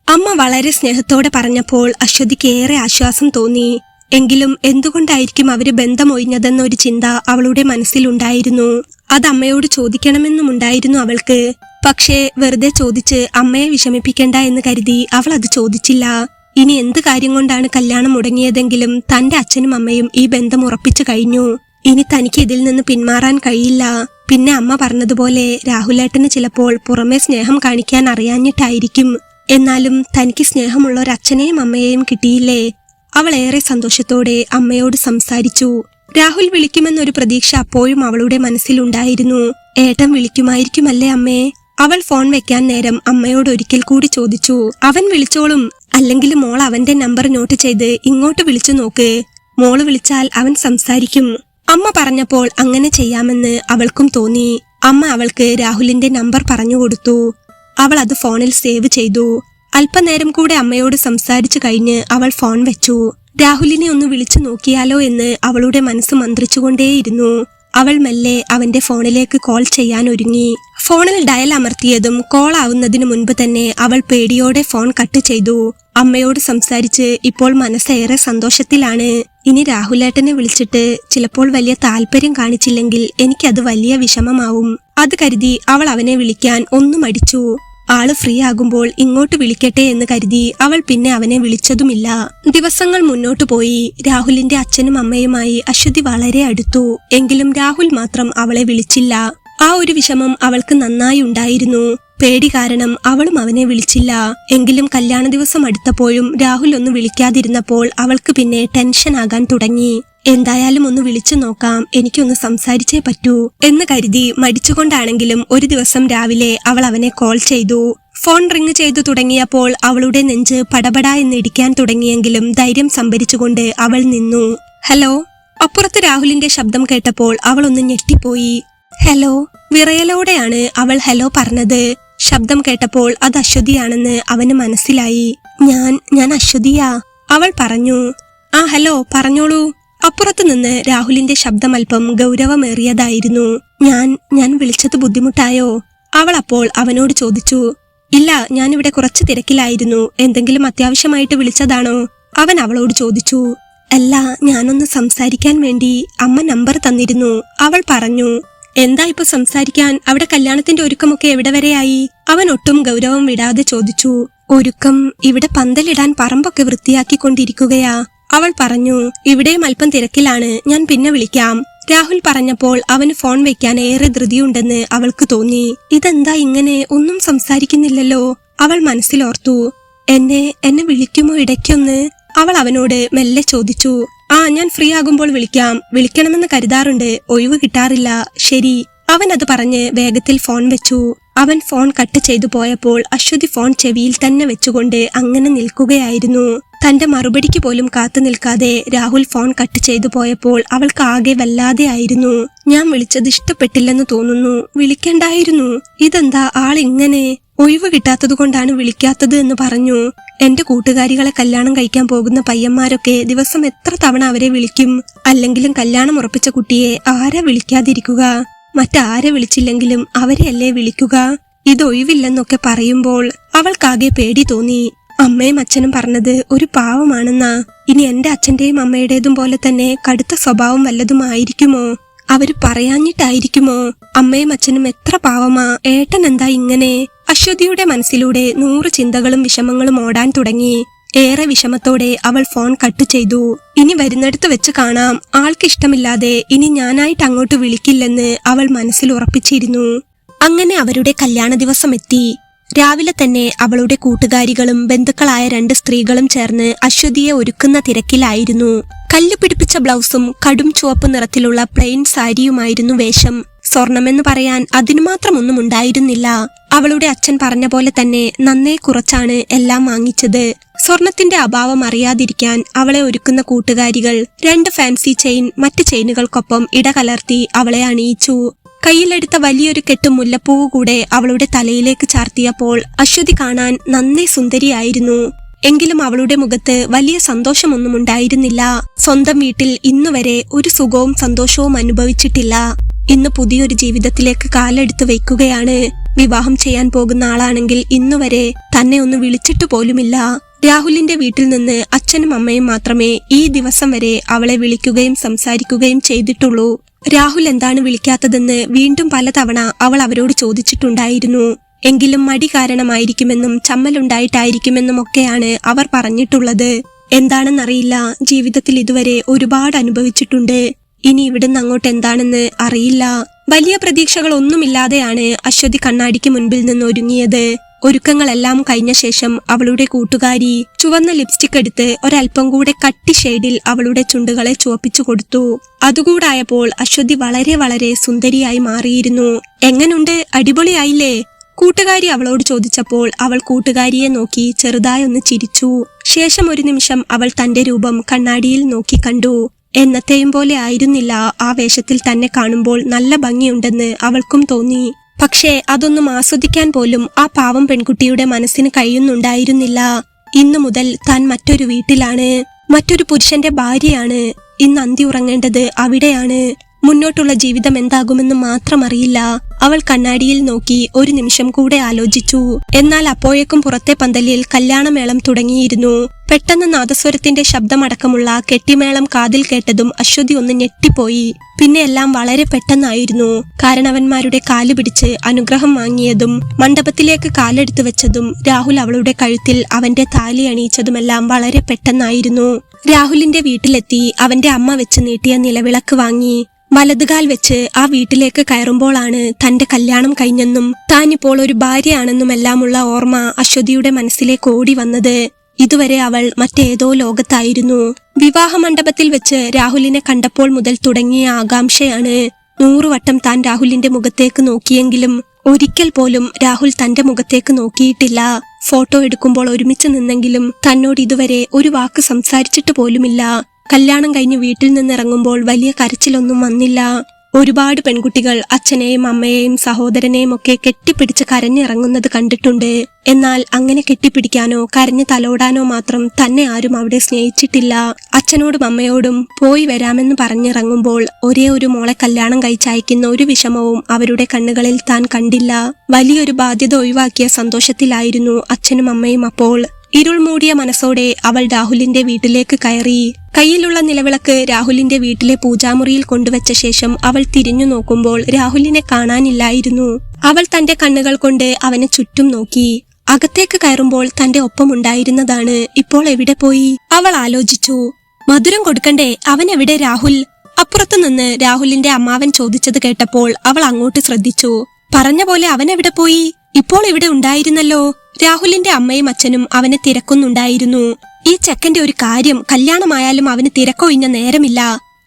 അമ്മ വളരെ സ്നേഹത്തോടെ പറഞ്ഞപ്പോൾ അശ്വതിക്ക് ഏറെ ആശ്വാസം തോന്നി. എങ്കിലും എന്തുകൊണ്ടായിരിക്കും അവര് ബന്ധമൊഴിഞ്ഞതെന്നൊരു ചിന്ത അവളുടെ മനസ്സിലുണ്ടായിരുന്നു. അത് അമ്മയോട് ചോദിക്കണമെന്നുമുണ്ടായിരുന്നു അവൾക്ക്. പക്ഷേ വെറുതെ ചോദിച്ച് അമ്മയെ വിഷമിപ്പിക്കണ്ട എന്ന് കരുതി അവൾ അത് ചോദിച്ചില്ല. ഇനി എന്ത് കാര്യം കൊണ്ടാണ് കല്യാണം മുടങ്ങിയതെങ്കിലും തന്റെ അച്ഛനും അമ്മയും ഈ ബന്ധം ഉറപ്പിച്ചു കഴിഞ്ഞു. ഇനി തനിക്ക് ഇതിൽ നിന്ന് പിന്മാറാൻ കഴിയില്ല. പിന്നെ അമ്മ പറഞ്ഞതുപോലെ രാഹുലേട്ടന് ചിലപ്പോൾ പുറമെ സ്നേഹം കാണിക്കാൻ അറിയാഞ്ഞിട്ടായിരിക്കും. എന്നാലും തനിക്ക് സ്നേഹമുള്ള ഒരു അച്ഛനെയും അമ്മയെയും കിട്ടിയില്ലേ. അവൾ ഏറെ സന്തോഷത്തോടെ അമ്മയോട് സംസാരിച്ചു. രാഹുൽ വിളിക്കുമെന്നൊരു പ്രതീക്ഷ അപ്പോഴും അവളുടെ മനസ്സിലുണ്ടായിരുന്നു. ഏട്ടൻ വിളിക്കുമായിരിക്കുമല്ലേ അമ്മേ? അവൾ ഫോൺ വെക്കാൻ നേരം അമ്മയോട് ഒരിക്കൽ കൂടി ചോദിച്ചു. അവൻ വിളിച്ചോളും. അല്ലെങ്കിൽ മോൾ അവന്റെ നമ്പർ നോട്ട് ചെയ്ത് ഇങ്ങോട്ട് വിളിച്ചു നോക്ക്. മോള് വിളിച്ചാൽ അവൻ സംസാരിക്കും. അമ്മ പറഞ്ഞപ്പോൾ അങ്ങനെ ചെയ്യാമെന്ന് അവൾക്കും തോന്നി. അമ്മ അവൾക്ക് രാഹുലിന്റെ നമ്പർ പറഞ്ഞു കൊടുത്തു. അവൾ അത് ഫോണിൽ സേവ് ചെയ്തു. അല്പനേരം കൂടെ അമ്മയോട് സംസാരിച്ചു കഴിഞ്ഞ് അവൾ ഫോൺ വെച്ചു. രാഹുലിനെ ഒന്ന് വിളിച്ചു നോക്കിയാലോ എന്ന് അവളുടെ മനസ്സ് മന്ത്രിച്ചുകൊണ്ടേയിരുന്നു. അവൾ മെല്ലെ അവന്റെ ഫോണിലേക്ക് കോൾ ചെയ്യാൻ ഒരുങ്ങി. ഫോണിൽ ഡയൽ അമർത്തിയതും കോൾ ആവുന്നതിന് മുൻപ് തന്നെ അവൾ പേടിയോടെ ഫോൺ കട്ട് ചെയ്തു. അമ്മയോട് സംസാരിച്ച് ഇപ്പോൾ മനസ്സേറെ സന്തോഷത്തിലാണ്. ഇനി രാഹുലേട്ടനെ വിളിച്ചിട്ട് ചിലപ്പോൾ വലിയ താല്പര്യം കാണിച്ചില്ലെങ്കിൽ എനിക്കത് വലിയ വിഷമമാവും. അത് കരുതി അവൾ അവനെ വിളിക്കാൻ ഒന്നും മടിച്ചു. ആള് ഫ്രീ ആകുമ്പോൾ ഇങ്ങോട്ട് വിളിക്കട്ടെ എന്ന് കരുതി അവൾ പിന്നെ അവനെ വിളിച്ചതുമില്ല. ദിവസങ്ങൾ മുന്നോട്ടു പോയി. രാഹുലിന്റെ അച്ഛനും അമ്മയുമായി അശ്വതി വളരെ അടുത്തു. എങ്കിലും രാഹുൽ മാത്രം അവളെ വിളിച്ചില്ല. ആ ഒരു വിഷമം അവൾക്ക് നന്നായി ഉണ്ടായിരുന്നു. പേടി കാരണം അവളും അവനെ വിളിച്ചില്ല. എങ്കിലും കല്യാണ ദിവസം അടുത്തപ്പോഴും രാഹുൽ ഒന്ന് വിളിക്കാതിരുന്നപ്പോൾ അവൾക്ക് പിന്നെ ടെൻഷൻ ആകാൻ തുടങ്ങി. എന്തായാലും ഒന്ന് വിളിച്ചു നോക്കാം, എനിക്കൊന്ന് സംസാരിച്ചേ പറ്റൂ എന്ന് കരുതി മടിച്ചുകൊണ്ടാണെങ്കിലും ഒരു ദിവസം രാവിലെ അവൾ അവനെ കോൾ ചെയ്തു. ഫോൺ റിങ് ചെയ്തു തുടങ്ങിയപ്പോൾ അവളുടെ നെഞ്ച് പടപടാ എന്ന് ഇടിക്കാൻ തുടങ്ങിയെങ്കിലും ധൈര്യം സംഭരിച്ചുകൊണ്ട് അവൾ നിന്നു. ഹലോ. അപ്പുറത്ത് രാഹുലിന്റെ ശബ്ദം കേട്ടപ്പോൾ അവൾ ഒന്ന് ഞെട്ടിപ്പോയി. ഹലോ. വിറയലോടെയാണ് അവൾ ഹലോ പറഞ്ഞത്. ശബ്ദം കേട്ടപ്പോൾ അത് അശ്വതിയാണെന്ന് അവന് മനസ്സിലായി. ഞാൻ അശ്വതിയാ, അവൾ പറഞ്ഞു. ആ ഹലോ, പറഞ്ഞോളൂ. അപ്പുറത്തു നിന്ന് രാഹുലിന്റെ ശബ്ദം അല്പം ഗൗരവമേറിയതായിരുന്നു. ഞാൻ വിളിച്ചത് ബുദ്ധിമുട്ടായോ? അവൾ അപ്പോൾ അവനോട് ചോദിച്ചു. ഇല്ല, ഞാനിവിടെ കുറച്ച് തിരക്കിലായിരുന്നു. എന്തെങ്കിലും അത്യാവശ്യമായിട്ട് വിളിച്ചതാണോ? അവൻ അവളോട് ചോദിച്ചു. അല്ല, ഞാനൊന്ന് സംസാരിക്കാൻ വേണ്ടി അമ്മ നമ്പർ തന്നിരുന്നു, അവൾ പറഞ്ഞു. എന്താ ഇപ്പൊ സംസാരിക്കാൻ? അവിടെ കല്യാണത്തിന്റെ ഒരുക്കമൊക്കെ എവിടെ വരെയായി? അവൻ ഒട്ടും ഗൗരവം വിടാതെ ചോദിച്ചു. ഒരുക്കം ഇവിടെ പന്തലിടാൻ പറമ്പൊക്കെ വൃത്തിയാക്കിക്കൊണ്ടിരിക്കുകയാ, അവൾ പറഞ്ഞു. ഇവിടെയും അല്പം തിരക്കിലാണ്, ഞാൻ പിന്നെ വിളിക്കാം. രാഹുൽ പറഞ്ഞപ്പോൾ അവന് ഫോൺ വെക്കാൻ ഏറെ ധൃതിയുണ്ടെന്ന് അവൾക്ക് തോന്നി. ഇതെന്താ ഇങ്ങനെ ഒന്നും സംസാരിക്കുന്നില്ലല്ലോ, അവൾ മനസ്സിലോർത്തു. എന്നെ വിളിക്കുമോ ഇടയ്ക്കൊന്ന്? അവൾ അവനോട് മെല്ലെ ചോദിച്ചു. ആ, ഞാൻ ഫ്രീ ആകുമ്പോൾ വിളിക്കണമെന്ന് കരുതാറുണ്ട്, ഒഴിവ് കിട്ടാറില്ല. ശരി, അവൻ അത് പറഞ്ഞ് വേഗത്തിൽ ഫോൺ വെച്ചു. അവൻ ഫോൺ കട്ട് ചെയ്തു പോയപ്പോൾ അശ്വതി ഫോൺ ചെവിയിൽ തന്നെ വെച്ചുകൊണ്ട് അങ്ങനെ നിൽക്കുകയായിരുന്നു. തന്റെ മറുപടിക്ക് പോലും കാത്തു നിൽക്കാതെ രാഹുൽ ഫോൺ കട്ട് ചെയ്തു പോയപ്പോൾ അവൾക്ക് ആകെ വല്ലാതെ ആയിരുന്നു. ഞാൻ വിളിച്ചത് ഇഷ്ടപ്പെട്ടില്ലെന്ന് തോന്നുന്നു, വിളിക്കണ്ടായിരുന്നു. ഇതെന്താ ആളിങ്ങനെ? ഒഴിവ് കിട്ടാത്തതുകൊണ്ടാണ് വിളിക്കാത്തത് എന്ന് പറഞ്ഞു. എന്റെ കൂട്ടുകാരികളെ കല്യാണം കഴിക്കാൻ പോകുന്ന പയ്യന്മാരൊക്കെ ദിവസം എത്ര തവണ അവരെ വിളിക്കും? അല്ലെങ്കിലും കല്യാണം ഉറപ്പിച്ച കുട്ടിയെ ആരാ വിളിക്കാതിരിക്കുക? മറ്റാരെ വിളിച്ചില്ലെങ്കിലും അവരെയല്ലേ വിളിക്കുക? ഇത് ഒഴിവില്ലെന്നൊക്കെ പറയുമ്പോൾ അവൾക്കാകെ പേടി തോന്നി. അമ്മയും അച്ഛനും പറഞ്ഞത് ഒരു പാവമാണെന്നാ. ഇനി എന്റെ അച്ഛന്റെയും അമ്മയുടേതും പോലെ തന്നെ കടുത്ത സ്വഭാവം വല്ലതും ആയിരിക്കുമോ? അവര് പറയാഞ്ഞിട്ടായിരിക്കുമോ? അമ്മയും അച്ഛനും എത്ര പാവമാ, ഏട്ടൻ എന്താ ഇങ്ങനെ? അശ്വതിയുടെ മനസ്സിലൂടെ 100 ചിന്തകളും വിഷമങ്ങളും ഓടാൻ തുടങ്ങി. ഏറെ വിഷമത്തോടെ അവൾ ഫോൺ കട്ട് ചെയ്തു. ഇനി വരുന്നിടത്ത് വെച്ച് കാണാം, ആൾക്കിഷ്ടമില്ലാതെ ഇനി ഞാനായിട്ട് അങ്ങോട്ട് വിളിക്കില്ലെന്ന് അവൾ മനസ്സിൽ ഉറപ്പിച്ചിരുന്നു. അങ്ങനെ അവരുടെ കല്യാണ ദിവസം എത്തി. രാവിലെ തന്നെ അവളുടെ കൂട്ടുകാരികളും ബന്ധുക്കളായ 2 സ്ത്രീകളും ചേർന്ന് അശ്വതിയെ ഒരുക്കുന്ന തിരക്കിലായിരുന്നു. കല്ല് പിടിപ്പിച്ച ബ്ലൗസും കടും ചുവപ്പ് നിറത്തിലുള്ള പ്ലെയിൻ സാരിയുമായിരുന്നു വേഷം. സ്വർണമെന്ന് പറയാൻ അതിനു മാത്രമൊന്നും ഉണ്ടായിരുന്നില്ല. അവളുടെ അച്ഛൻ പറഞ്ഞ പോലെ തന്നെ നന്നേ കുറച്ചാണ് എല്ലാം വാങ്ങിച്ചത്. സ്വർണത്തിന്റെ അഭാവം അറിയാതിരിക്കാൻ അവളെ ഒരുക്കുന്ന കൂട്ടുകാരികൾ 2 ഫാൻസി ചെയിൻ മറ്റ് ചെയിനുകൾക്കൊപ്പം ഇടകലർത്തി അവളെ അണിയിച്ചു. കയ്യിലെടുത്ത വലിയൊരു കെട്ട് മുല്ലപ്പൂവ് കൂടെ അവളുടെ തലയിലേക്ക് ചാർത്തിയപ്പോൾ അശ്വതി കാണാൻ നന്നേ സുന്ദരിയായിരുന്നു. എങ്കിലും അവളുടെ മുഖത്ത് വലിയ സന്തോഷമൊന്നും ഉണ്ടായിരുന്നില്ല. സ്വന്തം വീട്ടിൽ ഇന്നുവരെ ഒരു സുഖവും സന്തോഷവും അനുഭവിച്ചിട്ടില്ല. ഇന്ന് പുതിയൊരു ജീവിതത്തിലേക്ക് കാലെടുത്ത് വെക്കുകയാണ്. വിവാഹം ചെയ്യാൻ പോകുന്ന ആളാണെങ്കിൽ ഇന്നുവരെ തന്നെ ഒന്ന് വിളിച്ചിട്ട് പോലുമില്ല. രാഹുലിന്റെ വീട്ടിൽ നിന്ന് അച്ഛനും അമ്മയും മാത്രമേ ഈ ദിവസം വരെ അവളെ വിളിക്കുകയും സംസാരിക്കുകയും ചെയ്തിട്ടുള്ളൂ. രാഹുൽ എന്താണ് വിളിക്കാത്തതെന്ന് വീണ്ടും പലതവണ അവൾ അവരോട് ചോദിച്ചിട്ടുണ്ടായിരുന്നു. എങ്കിലും മടി കാരണമായിരിക്കുമെന്നും ചമ്മലുണ്ടായിട്ടായിരിക്കുമെന്നും ഒക്കെയാണ് അവർ പറഞ്ഞിട്ടുള്ളത്. എന്താണെന്നറിയില്ല, ജീവിതത്തിൽ ഇതുവരെ ഒരുപാട് അനുഭവിച്ചിട്ടുണ്ട്. ഇനി ഇവിടുന്ന് അങ്ങോട്ട് എന്താണെന്ന് അറിയില്ല. വലിയ പ്രതീക്ഷകളൊന്നുമില്ലാതെയാണ് അശ്വതി കണ്ണാടിക്ക് മുൻപിൽ നിന്ന് ഒരുങ്ങിയത്. ഒരുക്കങ്ങളെല്ലാം കഴിഞ്ഞ ശേഷം അവളുടെ കൂട്ടുകാരി ചുവന്ന ലിപ്സ്റ്റിക് എടുത്ത് ഒരൽപ്പം കൂടെ കട്ടി ഷെയ്ഡിൽ അവളുടെ ചുണ്ടുകളെ ചുവപ്പിച്ചു കൊടുത്തു. അതുകൂടായപ്പോൾ അശ്വതി വളരെ വളരെ സുന്ദരിയായി മാറിയിരുന്നു. എങ്ങനുണ്ട്, അടിപൊളിയായില്ലേ? കൂട്ടുകാരി അവളോട് ചോദിച്ചപ്പോൾ അവൾ കൂട്ടുകാരിയെ നോക്കി ചെറുതായൊന്ന് ചിരിച്ചു. ശേഷം ഒരു നിമിഷം അവൾ തന്റെ രൂപം കണ്ണാടിയിൽ നോക്കി കണ്ടു. എന്നത്തെയും പോലെ ആയിരുന്നില്ല. ആ വേഷത്തിൽ തന്നെ കാണുമ്പോൾ നല്ല ഭംഗിയുണ്ടെന്ന് അവൾക്കും തോന്നി. പക്ഷേ അതൊന്നും ആസ്വദിക്കാൻ പോലും ആ പാവം പെൺകുട്ടിയുടെ മനസ്സിന് കഴിയുന്നുണ്ടായിരുന്നില്ല. ഇന്നു മുതൽ താൻ മറ്റൊരു വീട്ടിലാണ്, മറ്റൊരു പുരുഷന്റെ ഭാര്യയാണ്. ഇന്ന് അന്തി ഉറങ്ങേണ്ടത് അവിടെയാണ്. മുന്നോട്ടുള്ള ജീവിതം എന്താകുമെന്ന് മാത്രം അറിയില്ല. അവൾ കണ്ണാടിയിൽ നോക്കി ഒരു നിമിഷം കൂടെ ആലോചിച്ചു. എന്നാൽ അപ്പോഴേക്കും പുറത്തെ പന്തലിൽ കല്യാണമേളം തുടങ്ങിയിരുന്നു. പെട്ടെന്ന് നാദസ്വരത്തിന്റെ ശബ്ദമടക്കമുള്ള കെട്ടിമേളം കാതിൽ കേട്ടതും അശ്വതി ഒന്ന് ഞെട്ടിപ്പോയി. പിന്നെ എല്ലാം വളരെ പെട്ടെന്നായിരുന്നു. കാരണവന്മാരുടെ കാല് പിടിച്ച് അനുഗ്രഹം വാങ്ങിയതും മണ്ഡപത്തിലേക്ക് കാലെടുത്തു വെച്ചതും രാഹുൽ അവളുടെ കഴുത്തിൽ അവന്റെ താലി അണിയിച്ചതുമെല്ലാം വളരെ പെട്ടെന്നായിരുന്നു. രാഹുലിന്റെ വീട്ടിലെത്തി അവന്റെ അമ്മ വെച്ച് നീട്ടിയ നിലവിളക്ക് വാങ്ങി വലതുകാൽ വെച്ച് ആ വീട്ടിലേക്ക് കയറുമ്പോഴാണ് തന്റെ കല്യാണം കഴിഞ്ഞെന്നും താനിപ്പോൾ ഒരു ഭാര്യയാണെന്നുമെല്ലാമുള്ള ഓർമ്മ അശ്വതിയുടെ മനസ്സിലേക്ക് ഓടി വന്നത്. ഇതുവരെ അവൾ മറ്റേതോ ലോകത്തായിരുന്നു. വിവാഹ മണ്ഡപത്തിൽ വെച്ച് രാഹുലിനെ കണ്ടപ്പോൾ മുതൽ തുടങ്ങിയ ആകാംക്ഷയാണ്. 100 വട്ടം താൻ രാഹുലിന്റെ മുഖത്തേക്ക് നോക്കിയെങ്കിലും ഒരിക്കൽ പോലും രാഹുൽ തന്റെ മുഖത്തേക്ക് നോക്കിയിട്ടില്ല. ഫോട്ടോ എടുക്കുമ്പോൾ ഒരുമിച്ച് നിന്നെങ്കിലും തന്നോട് ഇതുവരെ ഒരു വാക്ക് സംസാരിച്ചിട്ട് പോലുമില്ല. കല്യാണം കഴിഞ്ഞ് വീട്ടിൽ നിന്നിറങ്ങുമ്പോൾ വലിയ കരച്ചിലൊന്നും വന്നില്ല. ഒരുപാട് പെൺകുട്ടികൾ അച്ഛനെയും അമ്മയെയും സഹോദരനെയും ഒക്കെ കെട്ടിപ്പിടിച്ച് കരഞ്ഞിറങ്ങുന്നത് കണ്ടിട്ടുണ്ട്. എന്നാൽ അങ്ങനെ കെട്ടിപ്പിടിക്കാനോ കരഞ്ഞു തലോടാനോ മാത്രം തന്നെ ആരും അവിടെ സ്നേഹിച്ചിട്ടില്ല. അച്ഛനോടും അമ്മയോടും പോയി വരാമെന്ന് പറഞ്ഞിറങ്ങുമ്പോൾ ഒരേ ഒരു മോളെ കല്യാണം കഴിച്ചയക്കുന്ന ഒരു വിഷമവും അവരുടെ കണ്ണുകളിൽ താൻ കണ്ടില്ല. വലിയൊരു ബാധ്യത ഒഴിവാക്കിയ സന്തോഷത്തിലായിരുന്നു അച്ഛനും അമ്മയും അപ്പോൾ. ഇരുൾ മൂടിയ മനസ്സോടെ അവൾ രാഹുലിന്റെ വീട്ടിലേക്ക് കയറി. കയ്യിലുള്ള നിലവിളക്ക് രാഹുലിന്റെ വീട്ടിലെ പൂജാമുറിയിൽ കൊണ്ടുവച്ച ശേഷം അവൾ തിരിഞ്ഞു നോക്കുമ്പോൾ രാഹുലിനെ കാണാനില്ലായിരുന്നു. അവൾ തന്റെ കണ്ണുകൾ കൊണ്ട് അവനെ ചുറ്റും നോക്കി. അകത്തേക്ക് കയറുമ്പോൾ തന്റെ ഒപ്പമുണ്ടായിരുന്നതാണ് ഇപ്പോൾ എവിടെ പോയി? അവൾ ആലോചിച്ചു. മധുരം കൊടുക്കണ്ടേ? അവൻ എവിടെ രാഹുൽ? അപ്പുറത്തു നിന്ന് രാഹുലിന്റെ അമ്മാവൻ ചോദിച്ചത് കേട്ടപ്പോൾ അവൾ അങ്ങോട്ട് ശ്രദ്ധിച്ചു. പറഞ്ഞ പോലെ അവൻ എവിടെ പോയി? ഇപ്പോൾ ഇവിടെ ഉണ്ടായിരുന്നല്ലോ. രാഹുലിന്റെ അമ്മയും അച്ഛനും അവനെ തിരക്കുന്നുണ്ടായിരുന്നു. ഈ ചെക്കന്റെ ഒരു കാര്യം, കല്യാണമായാലും അവന് തിരക്കൊഴിഞ്ഞ നേരമില്ല.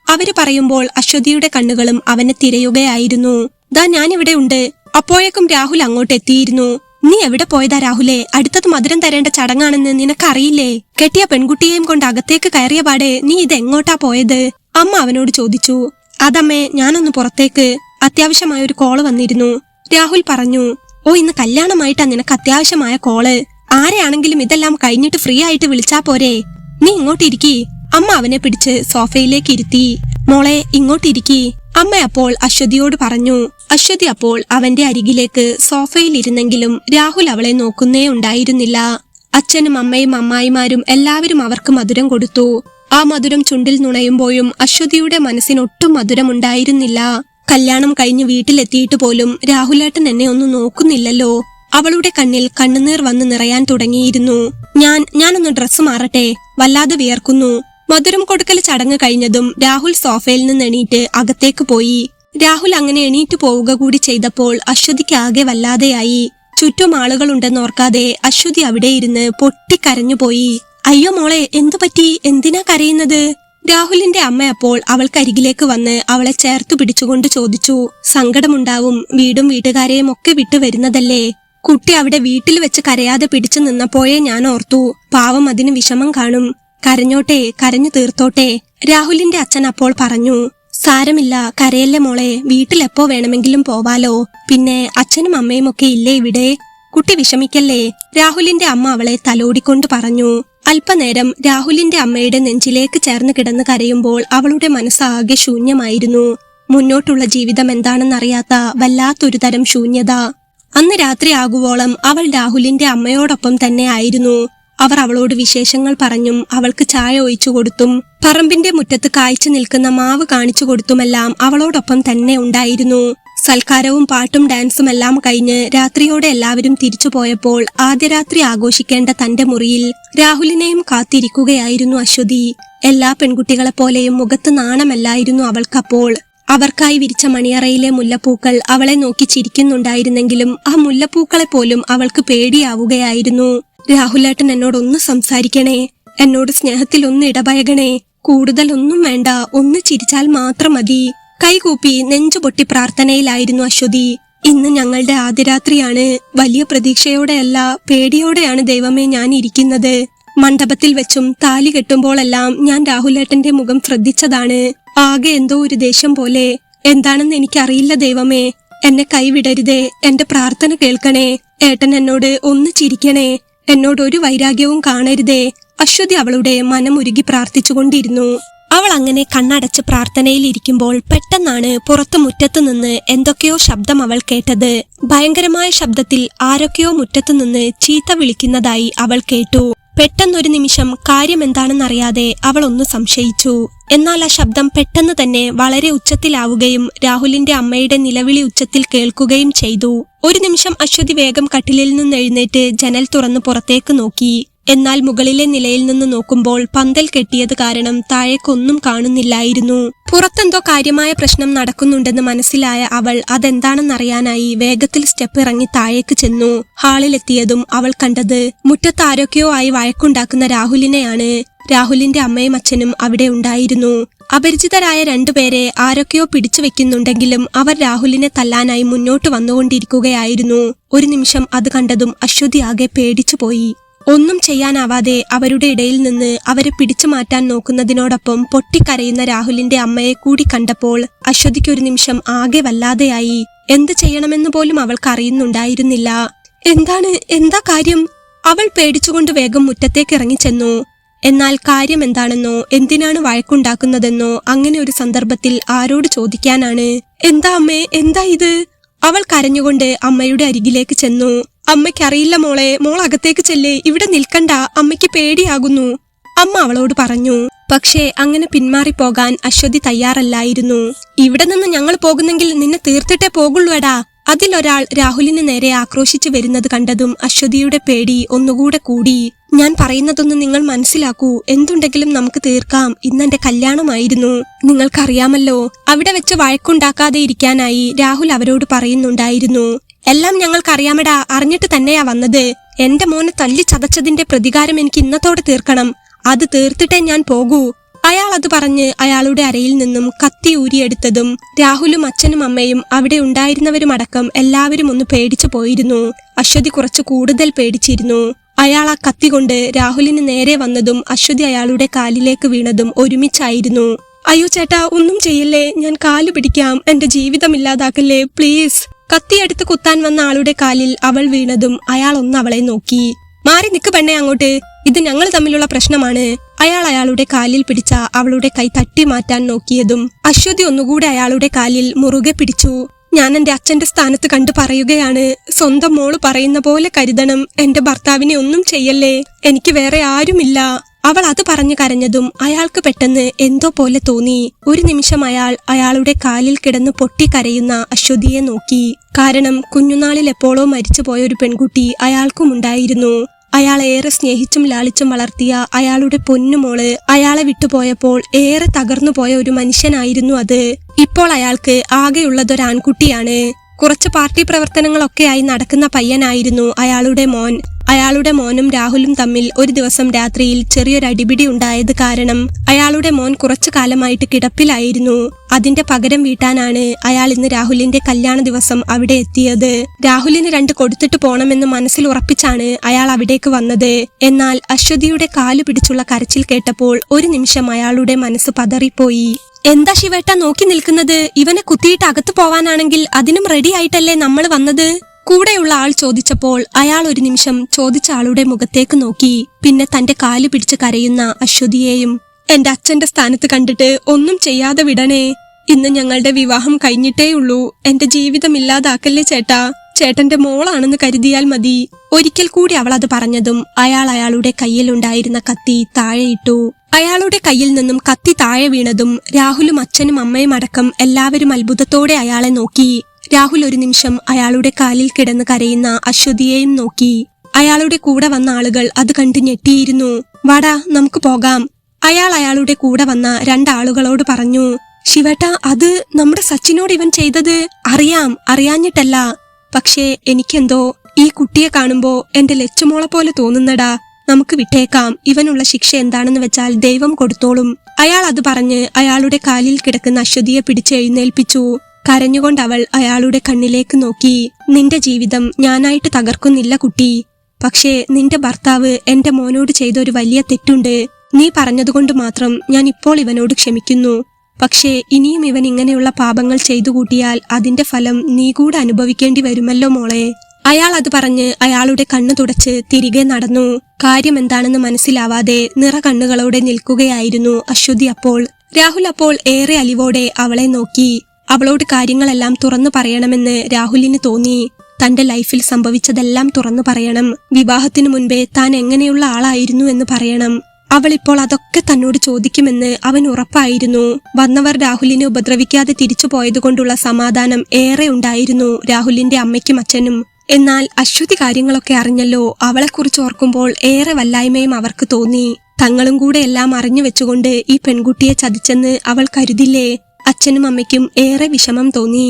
അവര് പറയുമ്പോൾ അശ്വതിയുടെ കണ്ണുകളും അവനെ തിരയുകയായിരുന്നു. ദാ ഞാനിവിടെ ഉണ്ട്. അപ്പോഴേക്കും രാഹുൽ അങ്ങോട്ട് എത്തിയിരുന്നു. നീ എവിടെ പോയതാ രാഹുലെ? അടുത്തത് മധുരം തരേണ്ട ചടങ്ങാണെന്ന് നിനക്കറിയില്ലേ? കെട്ടിയ പെൺകുട്ടിയെയും കൊണ്ട് അകത്തേക്ക് കയറിയ പാടെ നീ ഇതെങ്ങോട്ടാ പോയത്? അമ്മ അവനോട് ചോദിച്ചു. അതമ്മേ, ഞാനൊന്ന് പുറത്തേക്ക്, അത്യാവശ്യമായ ഒരു കോള് വന്നിരുന്നു. രാഹുൽ പറഞ്ഞു. ഓ, ഇന്ന് കല്യാണമായിട്ടാ നിനക്ക് അത്യാവശ്യമായ കോള്? ആരെയാണെങ്കിലും ഇതെല്ലാം കഴിഞ്ഞിട്ട് ഫ്രീ ആയിട്ട് വിളിച്ചാ പോരെ? നീ ഇങ്ങോട്ടിരിക്കി. അമ്മ അവനെ പിടിച്ച് സോഫയിലേക്ക് ഇരുത്തി. മോളെ, ഇങ്ങോട്ടിരിക്കി, അമ്മ അപ്പോൾ അശ്വതിയോട് പറഞ്ഞു. അശ്വതി അപ്പോൾ അവന്റെ അരികിലേക്ക് സോഫയിൽ ഇരുന്നെങ്കിലും രാഹുൽ അവളെ നോക്കുന്നേ ഉണ്ടായിരുന്നില്ല. അച്ഛനും അമ്മയും അമ്മായിമാരും എല്ലാവരും അവർക്ക് മധുരം കൊടുത്തു. ആ മധുരം ചുണ്ടിൽ നുണയുമ്പോഴും അശ്വതിയുടെ മനസ്സിനൊട്ടും മധുരമുണ്ടായിരുന്നില്ല. കല്യാണം കഴിഞ്ഞ് വീട്ടിലെത്തിയിട്ട് പോലും രാഹുലേട്ടൻ എന്നെ ഒന്നും നോക്കുന്നില്ലല്ലോ. അവളുടെ കണ്ണിൽ കണ്ണുനീർ വന്ന് നിറയാൻ തുടങ്ങിയിരുന്നു. ഞാനൊന്ന് ഡ്രസ്സ് മാറട്ടെ, വല്ലാതെ വിയർക്കുന്നു. മധുരം കൊടുക്കൽ ചടങ്ങ് കഴിഞ്ഞതും രാഹുൽ സോഫയിൽ നിന്ന് എണീറ്റ് അകത്തേക്ക് പോയി. രാഹുൽ അങ്ങനെ എണീറ്റ് പോവുക കൂടി ചെയ്തപ്പോൾ അശ്വതിക്ക് ആകെ വല്ലാതെയായി. ചുറ്റും ആളുകളുണ്ടെന്നോർക്കാതെ അശ്വതി അവിടെ ഇരുന്ന് പൊട്ടിക്കരഞ്ഞുപോയി. അയ്യോ മോളെ, എന്തു പറ്റി? എന്തിനാ കരയുന്നത്? രാഹുലിന്റെ അമ്മ അപ്പോൾ അവൾക്കരികിലേക്ക് വന്ന് അവളെ ചേർത്തു പിടിച്ചുകൊണ്ട് ചോദിച്ചു. സങ്കടമുണ്ടാവും, വീടും വീട്ടുകാരെയും ഒക്കെ വിട്ടു വരുന്നതല്ലേ. കുട്ടി അവിടെ വീട്ടിൽ വെച്ച് കരയാതെ പിടിച്ചു നിന്നപ്പോഴേ ഞാൻ ഓർത്തു, പാവം അതിന് വിഷമം കാണും. കരഞ്ഞോട്ടെ, കരഞ്ഞു തീർത്തോട്ടെ. രാഹുലിന്റെ അച്ഛൻ അപ്പോൾ പറഞ്ഞു. സാരമില്ല, കരയല്ലേ മോളെ, വീട്ടിലെപ്പോ വേണമെങ്കിലും പോവാലോ. പിന്നെ അച്ഛനും അമ്മയും ഒക്കെ ഇല്ലേ ഇവിടെ? കുട്ടി വിഷമിക്കല്ലേ. രാഹുലിന്റെ അമ്മ അവളെ തലോടിക്കൊണ്ട് പറഞ്ഞു. അല്പനേരം രാഹുലിന്റെ അമ്മയുടെ നെഞ്ചിലേക്ക് ചേർന്ന് കിടന്ന് കരയുമ്പോൾ അവളുടെ മനസ്സാകെ ശൂന്യമായിരുന്നു. മുന്നോട്ടുള്ള ജീവിതം എന്താണെന്നറിയാത്ത വല്ലാത്തൊരു തരം ശൂന്യത. അന്ന് രാത്രി ആകുവോളം അവൾ രാഹുലിന്റെ അമ്മയോടൊപ്പം തന്നെ ആയിരുന്നു. അവർ അവളോട് വിശേഷങ്ങൾ പറഞ്ഞും അവൾക്ക് ചായ ഒഴിച്ചു കൊടുത്തും പറമ്പിന്റെ മുറ്റത്ത് കായ്ച്ചു നിൽക്കുന്ന മാവ് കാണിച്ചു കൊടുത്തുമെല്ലാം അവളോടൊപ്പം തന്നെ ഉണ്ടായിരുന്നു. സൽക്കാരവും പാട്ടും ഡാൻസും എല്ലാം കഴിഞ്ഞ് രാത്രിയോടെ എല്ലാവരും തിരിച്ചു പോയപ്പോൾ ആദ്യ രാത്രി ആഘോഷിക്കേണ്ട തന്റെ മുറിയിൽ രാഹുലിനെയും കാത്തിരിക്കുകയായിരുന്നു അശ്വതി. എല്ലാ പെൺകുട്ടികളെപ്പോലെയും മുഖത്ത് നാണമല്ലായിരുന്നു അവൾക്കപ്പോൾ. അവർക്കായി വിരിച്ച മണിയറയിലെ മുല്ലപ്പൂക്കൾ അവളെ നോക്കി ചിരിക്കുന്നുണ്ടായിരുന്നെങ്കിലും ആ മുല്ലപ്പൂക്കളെ പോലും അവൾക്ക് പേടിയാവുകയായിരുന്നു. രാഹുലേട്ടൻ എന്നോടൊന്ന് സംസാരിക്കണേ, എന്നോട് സ്നേഹത്തിൽ ഒന്ന് ഇടപഴകണേ, കൂടുതലൊന്നും വേണ്ട, ഒന്ന് ചിരിച്ചാൽ മാത്രം മതി. കൈകൂപ്പി നെഞ്ചുപൊട്ടി പ്രാർത്ഥനയിലായിരുന്നു അശ്വതി. ഇന്ന് ഞങ്ങളുടെ ആദ്യരാത്രിയാണ്. വലിയ പ്രതീക്ഷയോടെയല്ല, പേടിയോടെയാണ് ദൈവമേ ഞാൻ ഇരിക്കുന്നത്. മണ്ഡപത്തിൽ വെച്ചും താലി കെട്ടുമ്പോഴെല്ലാം ഞാൻ രാഹുലേട്ടന്റെ മുഖം ശ്രദ്ധിച്ചതാണ്. ആകെ എന്തോ ഒരു ദേഷ്യം പോലെ. എന്താണെന്ന് എനിക്കറിയില്ല ദൈവമേ. എന്നെ കൈവിടരുതേ, എന്റെ പ്രാർത്ഥന കേൾക്കണേ. ഏട്ടൻ എന്നോട് ഒന്ന് ചിരിക്കണേ, എന്നോട് ഒരു വൈരാഗ്യവും കാണരുതേ. അശ്വതി അവളുടെ മനമുരുകി പ്രാർത്ഥിച്ചുകൊണ്ടിരുന്നു. അവൾ അങ്ങനെ കണ്ണടച്ച് പ്രാർത്ഥനയിലിരിക്കുമ്പോൾ പെട്ടെന്നാണ് പുറത്തു മുറ്റത്തു നിന്ന് എന്തൊക്കെയോ ശബ്ദം അവൾ കേട്ടത്. ഭയങ്കരമായ ശബ്ദത്തിൽ ആരൊക്കെയോ മുറ്റത്തു നിന്ന് ചീത്ത വിളിക്കുന്നതായി അവൾ കേട്ടു. പെട്ടെന്നൊരു നിമിഷം കാര്യമെന്താണെന്നറിയാതെ അവൾ ഒന്ന് സംശയിച്ചു. എന്നാൽ ആ ശബ്ദം പെട്ടെന്ന് തന്നെ വളരെ ഉച്ചത്തിലാവുകയും രാഹുലിന്റെ അമ്മയുടെ നിലവിളി ഉച്ചത്തിൽ കേൾക്കുകയും ചെയ്തു. ഒരു നിമിഷം അശ്വതി വേഗം കട്ടിലിൽ നിന്ന് എഴുന്നേറ്റ് ജനൽ തുറന്ന് പുറത്തേക്ക് നോക്കി. എന്നാൽ മുകളിലെ നിലയിൽ നിന്ന് നോക്കുമ്പോൾ പന്തൽ കെട്ടിയത് കാരണം താഴേക്കൊന്നും കാണുന്നില്ലായിരുന്നു. പുറത്തെന്തോ കാര്യമായ പ്രശ്നം നടക്കുന്നുണ്ടെന്ന് മനസ്സിലായ അവൾ അതെന്താണെന്നറിയാനായി വേഗത്തിൽ സ്റ്റെപ്പ് ഇറങ്ങി താഴേക്ക് ചെന്നു. ഹാളിലെത്തിയതും അവൾ കണ്ടത് മുറ്റത്ത് ആരൊക്കെയോ ആയി വഴക്കുണ്ടാക്കുന്ന രാഹുലിനെയാണ്. രാഹുലിന്റെ അമ്മയും അച്ഛനും അവിടെ ഉണ്ടായിരുന്നു. അപരിചിതരായ രണ്ടുപേരെ ആരൊക്കെയോ പിടിച്ചു വെക്കുന്നുണ്ടെങ്കിലും അവർ രാഹുലിനെ തല്ലാനായി മുന്നോട്ട് വന്നുകൊണ്ടിരിക്കുകയായിരുന്നു. ഒരു നിമിഷം അത് കണ്ടതും അശ്വതി ആകെ പേടിച്ചുപോയി. ഒന്നും ചെയ്യാനാവാതെ അവരുടെ ഇടയിൽ നിന്ന് അവരെ പിടിച്ചു മാറ്റാൻ നോക്കുന്നതിനോടൊപ്പം പൊട്ടിക്കരയുന്ന രാഹുലിന്റെ അമ്മയെ കൂടി കണ്ടപ്പോൾ അശ്വതിക്കൊരു നിമിഷം ആകെ വല്ലാതെയായി. എന്ത് ചെയ്യണമെന്ന് പോലും അവൾക്ക് അറിയുന്നുണ്ടായിരുന്നില്ല. എന്താ കാര്യം? അവൾ പേടിച്ചുകൊണ്ട് വേഗം മുറ്റത്തേക്ക് ഇറങ്ങിച്ചെന്നു. എന്നാൽ കാര്യം എന്താണെന്നോ എന്തിനാണ് വഴക്കുണ്ടാക്കുന്നതെന്നോ അങ്ങനെ ഒരു സന്ദർഭത്തിൽ ആരോട് ചോദിക്കാനാണ്? എന്താ അമ്മേ, എന്താ ഇത്? അവൾ കരഞ്ഞുകൊണ്ട് അമ്മയുടെ അരികിലേക്ക് ചെന്നു. അമ്മയ്ക്കറിയില്ല മോളെ, മോൾ അകത്തേക്ക് ചെല്ലേ, ഇവിടെ നിൽക്കണ്ട, അമ്മയ്ക്ക് പേടിയാകുന്നു, അമ്മ അവളോട് പറഞ്ഞു. പക്ഷേ അങ്ങനെ പിന്മാറിപ്പോകാൻ അശ്വതി തയ്യാറല്ലായിരുന്നു. ഇവിടെ നിന്ന് ഞങ്ങൾ പോകുന്നെങ്കിൽ നിന്നെ തീർത്തിട്ടേ പോകുള്ളൂ എടാ. അതിലൊരാൾ രാഹുലിന് നേരെ ആക്രോശിച്ചു വരുന്നത് കണ്ടതും അശ്വതിയുടെ പേടി ഒന്നുകൂടെ കൂടി. ഞാൻ പറയുന്നതൊന്ന് നിങ്ങൾ മനസ്സിലാക്കൂ, എന്തുണ്ടെങ്കിലും നമുക്ക് തീർക്കാം, ഇന്നെന്റെ കല്യാണമായിരുന്നു, നിങ്ങൾക്കറിയാമല്ലോ. അവിടെ വെച്ച് വഴക്കുണ്ടാക്കാതെ ഇരിക്കാനായി രാഹുൽ അവരോട് പറയുന്നുണ്ടായിരുന്നു. എല്ലാം ഞങ്ങൾക്കറിയാമടാ, അറിഞ്ഞിട്ട് തന്നെയാ വന്നത്. എന്റെ മോനെ തല്ലി ചതച്ചതിന്റെ പ്രതികാരം എനിക്ക് ഇന്നത്തോടെ തീർക്കണം, അത് തീർത്തിട്ടേ ഞാൻ പോകൂ. അയാൾ അത് പറഞ്ഞ് അയാളുടെ അരയിൽ നിന്നും കത്തി ഊരിയെടുത്തതും രാഹുലും അച്ഛനും അമ്മയും അവിടെ ഉണ്ടായിരുന്നവരുമടക്കം എല്ലാവരും ഒന്ന് പേടിച്ചു പോയിരുന്നു. അശ്വതി കുറച്ചു കൂടുതൽ പേടിച്ചിരുന്നു. അയാൾ ആ കത്തി കൊണ്ട് രാഹുലിന് നേരെ വന്നതും അശ്വതി അയാളുടെ കാലിലേക്ക് വീണതും ഒരുമിച്ചായിരുന്നു. അയ്യോ ചേട്ടാ, ഒന്നും ചെയ്യല്ലേ, ഞാൻ കാലു പിടിക്കാം, എന്റെ ജീവിതം ഇല്ലാതാക്കല്ലേ പ്ലീസ്. കത്തിയെടുത്ത് കുത്താൻ വന്ന ആളുടെ കാലിൽ അവൾ വീണതും അയാൾ ഒന്ന് അവളെ നോക്കി. മാറി നിക്ക് പെണ്ണെ അങ്ങോട്ട്, ഇത് ഞങ്ങൾ തമ്മിലുള്ള പ്രശ്നമാണ്. അയാൾ അയാളുടെ കാലിൽ പിടിച്ച അവളുടെ കൈ തട്ടി മാറ്റാൻ നോക്കിയതും അശ്വതി ഒന്നുകൂടെ അയാളുടെ കാലിൽ മുറുകെ പിടിച്ചു. ഞാൻ എന്റെ അച്ഛന്റെ സ്ഥാനത്ത് കണ്ടു പറയുകയാണ്, സ്വന്തം മോള് പറയുന്ന പോലെ കരുതണം, എന്റെ ഭർത്താവിനെ ഒന്നും ചെയ്യല്ലേ, എനിക്ക് വേറെ ആരുമില്ല. അവൾ അത് പറഞ്ഞു കരഞ്ഞതും അയാൾക്ക് പെട്ടെന്ന് എന്തോ പോലെ തോന്നി. ഒരു നിമിഷം അയാൾ അയാളുടെ കാലിൽ കിടന്ന് പൊട്ടിക്കരയുന്ന അശ്വതിയെ നോക്കി. കാരണം കുഞ്ഞുനാളിൽ എപ്പോഴോ മരിച്ചുപോയ ഒരു പെൺകുട്ടി അയാൾക്കുമുണ്ടായിരുന്നു. അയാൾ ഏറെ സ്നേഹിച്ചും ലാളിച്ചും വളർത്തിയ അയാളുടെ പൊന്നുമോള് അയാളെ വിട്ടുപോയപ്പോൾ ഏറെ തകർന്നു പോയ ഒരു മനുഷ്യനായിരുന്നു അത്. ഇപ്പോൾ അയാൾക്ക് ആകെയുള്ളതൊരാൺകുട്ടിയാണ്. കുറച്ച് പാർട്ടി പ്രവർത്തനങ്ങളൊക്കെയായി നടക്കുന്ന പയ്യനായിരുന്നു അയാളുടെ മോൻ. അയാളുടെ മോനും രാഹുലും തമ്മിൽ ഒരു ദിവസം രാത്രിയിൽ ചെറിയൊരു അടിപിടി ഉണ്ടായത് കാരണം അയാളുടെ മോൻ കുറച്ചു കാലമായിട്ട് കിടപ്പിലായിരുന്നു. അതിന്റെ പകരം വീട്ടാനാണ് അയാൾ ഇന്ന് രാഹുലിന്റെ കല്യാണ ദിവസം അവിടെ എത്തിയത്. രാഹുലിന് 2 കൊടുത്തിട്ട് പോണമെന്ന് മനസ്സിൽ ഉറപ്പിച്ചാണ് അയാൾ അവിടേക്ക് വന്നത്. എന്നാൽ അശ്വതിയുടെ കാലു പിടിച്ചുള്ള കരച്ചിൽ കേട്ടപ്പോൾ ഒരു നിമിഷം അയാളുടെ മനസ്സ് പതറിപ്പോയി. എന്താ ശിവേട്ട നോക്കി നിൽക്കുന്നത്? ഇവനെ കുത്തിയിട്ട് അകത്തു പോവാനാണെങ്കിൽ അതിനും റെഡി ആയിട്ടല്ലേ നമ്മൾ വന്നത്? കൂടെയുള്ള ആൾ ചോദിച്ചപ്പോൾ അയാൾ ഒരു നിമിഷം ചോദിച്ച ആളുടെ മുഖത്തേക്ക് നോക്കി. പിന്നെ തന്റെ കാല് പിടിച്ച് കരയുന്ന അശ്വതിയെയും. എന്റെ അച്ഛന്റെ സ്ഥാനത്ത് കണ്ടിട്ട് ഒന്നും ചെയ്യാതെ വിടണേ, ഇന്ന് ഞങ്ങളുടെ വിവാഹം കഴിഞ്ഞിട്ടേയുള്ളൂ, എന്റെ ജീവിതം ഇല്ലാതാക്കല്ലേ ചേട്ടാ, ചേട്ടന്റെ മോളാണെന്ന് കരുതിയാൽ മതി. ഒരിക്കൽ കൂടി അവൾ അത് പറഞ്ഞതും അയാൾ അയാളുടെ കയ്യിലുണ്ടായിരുന്ന കത്തി താഴെയിട്ടു. അയാളുടെ കയ്യിൽ നിന്നും കത്തി താഴെ വീണതും രാഹുലും അച്ഛനും അമ്മയും അടക്കം എല്ലാവരും അത്ഭുതത്തോടെ അയാളെ നോക്കി. രാഹുൽ ഒരു നിമിഷം അയാളുടെ കാലിൽ കിടന്ന് കരയുന്ന അശ്വതിയെയും നോക്കി. അയാളുടെ കൂടെ വന്ന ആളുകൾ അത് കണ്ട് ഞെട്ടിയിരുന്നു. വാടാ നമുക്ക് പോകാം, അയാൾ അയാളുടെ കൂടെ വന്ന 2 ആളുകളോട് പറഞ്ഞു. ശിവേട്ട, അത് നമ്മുടെ സച്ചിനോട് ഇവൻ ചെയ്തത് അറിയാഞ്ഞിട്ടല്ല, പക്ഷേ എനിക്കെന്തോ ഈ കുട്ടിയെ കാണുമ്പോ എന്റെ ലച്ചുമോളെ പോലെ തോന്നുന്നടാ, നമുക്ക് വിട്ടേക്കാം, ഇവനുള്ള ശിക്ഷ എന്താണെന്ന് വെച്ചാൽ ദൈവം കൊടുത്തോളും. അയാൾ അത് പറഞ്ഞ് അയാളുടെ കാലിൽ കിടക്കുന്ന അശ്വതിയെ പിടിച്ച് എഴുന്നേൽപ്പിച്ചു. കരഞ്ഞുകൊണ്ടവൾ അയാളുടെ കണ്ണിലേക്ക് നോക്കി. നിന്റെ ജീവിതം ഞാനായിട്ട് തകർക്കുന്നില്ല കുട്ടി, പക്ഷേ നിന്റെ ഭർത്താവ് എന്റെ മോനോട് ചെയ്ത ഒരു വലിയ തെറ്റുണ്ട്. നീ പറഞ്ഞതുകൊണ്ട് മാത്രം ഞാൻ ഇപ്പോൾ ഇവനോട് ക്ഷമിക്കുന്നു. പക്ഷേ ഇനിയും ഇവൻ ഇങ്ങനെയുള്ള പാപങ്ങൾ ചെയ്തു കൂട്ടിയാൽ അതിന്റെ ഫലം നീ കൂടെ അനുഭവിക്കേണ്ടി വരുമല്ലോ മോളെ. അയാൾ അത് പറഞ്ഞ് അയാളുടെ കണ്ണു തുടച്ച് തിരികെ നടന്നു. കാര്യം എന്താണെന്ന് മനസ്സിലാവാതെ നിറകണ്ണുകളോടെ നിൽക്കുകയായിരുന്നു അശ്വതി. അപ്പോൾ രാഹുൽ അപ്പോൾ ഏറെ അലിവോടെ അവളെ നോക്കി. അവളോട് കാര്യങ്ങളെല്ലാം തുറന്നു പറയണമെന്ന് രാഹുലിന് തോന്നി. തന്റെ ലൈഫിൽ സംഭവിച്ചതെല്ലാം തുറന്നു പറയണം. വിവാഹത്തിനു മുൻപേ താൻ എങ്ങനെയുള്ള ആളായിരുന്നു എന്ന് പറയണം. അവൾ ഇപ്പോൾ അതൊക്കെ തന്നോട് ചോദിക്കുമെന്ന് അവൻ ഉറപ്പായിരുന്നു. വന്നവർ രാഹുലിനെ ഉപദ്രവിക്കാതെ തിരിച്ചു പോയതുകൊണ്ടുള്ള സമാധാനം ഏറെ ഉണ്ടായിരുന്നു രാഹുലിന്റെ അമ്മയ്ക്കും അച്ഛനും. എന്നാൽ അശ്വതി കാര്യങ്ങളൊക്കെ അറിഞ്ഞല്ലോ. അവളെക്കുറിച്ച് ഓർക്കുമ്പോൾ ഏറെ വല്ലായ്മയും അവർക്ക് തോന്നി. തങ്ങളും കൂടെ എല്ലാം അറിഞ്ഞു വെച്ചുകൊണ്ട് ഈ പെൺകുട്ടിയെ ചതിച്ചെന്ന് അവൾ കരുതില്ലേ? അച്ഛനും അമ്മയ്ക്കും ഏറെ വിഷമം തോന്നി.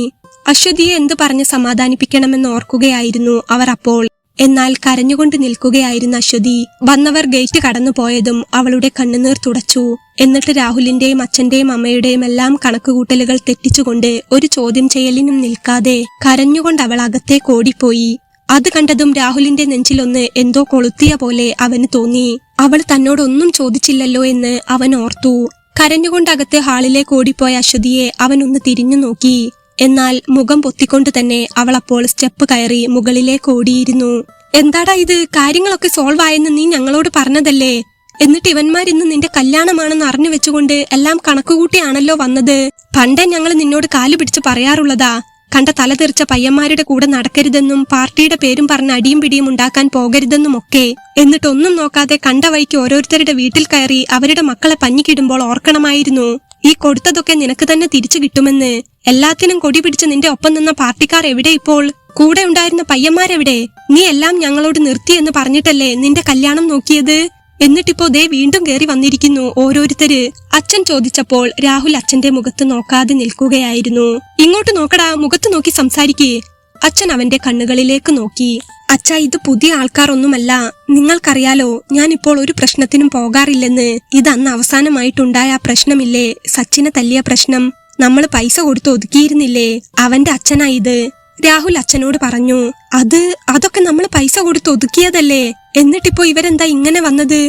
അശ്വതിയെ എന്തു പറഞ്ഞ് സമാധാനിപ്പിക്കണമെന്ന് ഓർക്കുകയായിരുന്നു അവർ അപ്പോൾ. എന്നാൽ കരഞ്ഞുകൊണ്ട് നിൽക്കുകയായിരുന്നു അശ്വതി. വന്നവർ ഗേറ്റ് കടന്നു പോയതും അവളുടെ കണ്ണുനീർ തുടച്ചു. എന്നിട്ട് രാഹുലിന്റെയും അച്ഛന്റെയും അമ്മയുടെയും എല്ലാം കണക്കുകൂട്ടലുകൾ തെറ്റിച്ചുകൊണ്ട് ഒരു ചോദ്യം ചെയ്യലിനും നിൽക്കാതെ കരഞ്ഞുകൊണ്ട് അവൾ അകത്തേക്ക് ഓടിപ്പോയി. അത് കണ്ടതും രാഹുലിന്റെ നെഞ്ചിലൊന്ന് എന്തോ കൊളുത്തിയ പോലെ അവന് തോന്നി. അവൾ തന്നോടൊന്നും ചോദിച്ചില്ലല്ലോ എന്ന് അവൻ ഓർത്തു. കരഞ്ഞുകൊണ്ട് അകത്തെ ഹാളിലേക്ക് ഓടിപ്പോയ അശ്വതിയെ അവൻ ഒന്ന് തിരിഞ്ഞു നോക്കി. എന്നാൽ മുഖം പൊത്തിക്കൊണ്ട് തന്നെ അവൾ അപ്പോൾ സ്റ്റെപ്പ് കയറി മുകളിലേക്ക് ഓടിയിരുന്നു. എന്താടാ ഇത്? കാര്യങ്ങളൊക്കെ സോൾവ് ആയെന്ന് നീ ഞങ്ങളോട് പറഞ്ഞതല്ലേ? എന്നിട്ട് ഇവന്മാരിന്ന് നിന്റെ കല്യാണമാണെന്ന് അറിഞ്ഞു വെച്ചുകൊണ്ട് എല്ലാം കണക്കുകൂട്ടിയാണല്ലോ വന്നത്. പണ്ടേ ഞങ്ങൾ നിന്നോട് കാലു പിടിച്ച് പറയാറുള്ളതാ, കണ്ട തലതെറിച്ച പയ്യന്മാരുടെ കൂടെ നടക്കരുതെന്നും പാർട്ടിയുടെ പേരും പറഞ്ഞ് അടിയും പിടിയും ഉണ്ടാക്കാൻ പോകരുതെന്നും ഒക്കെ. എന്നിട്ടൊന്നും നോക്കാതെ കണ്ട വഴിക്ക് ഓരോരുത്തരുടെ വീട്ടിൽ കയറി അവരുടെ മക്കളെ പഞ്ഞിക്കിടുമ്പോൾ ഓർക്കണമായിരുന്നു, ഈ കൊടുത്തതൊക്കെ നിനക്ക് തന്നെ തിരിച്ചു കിട്ടുമെന്ന്. എല്ലാത്തിനും കൊടി പിടിച്ച് നിന്റെ ഒപ്പം നിന്ന പാർട്ടിക്കാർ എവിടെ ഇപ്പോൾ? കൂടെ ഉണ്ടായിരുന്ന പയ്യന്മാരെവിടെ? നീ എല്ലാം ഞങ്ങളോട് നിർത്തിയെന്ന് പറഞ്ഞിട്ടല്ലേ നിന്റെ കല്യാണം നോക്കിയത്? എന്നിട്ടിപ്പോ ദേ വീണ്ടും കേറി വന്നിരിക്കുന്നു ഓരോരുത്തര്. അച്ഛൻ ചോദിച്ചപ്പോൾ രാഹുൽ അച്ഛന്റെ മുഖത്ത് നോക്കാതെ നിൽക്കുകയായിരുന്നു. ഇങ്ങോട്ട് നോക്കടാ, മുഖത്ത് നോക്കി സംസാരിക്കേ. അച്ഛൻ അവന്റെ കണ്ണുകളിലേക്ക് നോക്കി. അച്ഛാ, ഇത് പുതിയ ആൾക്കാരൊന്നുമല്ല. നിങ്ങൾക്കറിയാലോ ഞാനിപ്പോൾ ഒരു പ്രശ്നത്തിനും പോകാറില്ലെന്ന്. ഇതന്ന് അവസാനമായിട്ടുണ്ടായ ആ പ്രശ്നമില്ലേ, സച്ചിനെ തല്ലിയ പ്രശ്നം. നമ്മൾ പൈസ കൊടുത്ത് ഒതുക്കിയിരുന്നില്ലേ, അവന്റെ അച്ഛനാ ഇത്. രാഹുൽ അച്ഛനോട് പറഞ്ഞു. അതൊക്കെ നമ്മൾ പൈസ കൊടുത്ത് ഒതുക്കിയതല്ലേ? എന്നിട്ടിപ്പോ ഇവരെന്താ ഇങ്ങനെ വന്നത്?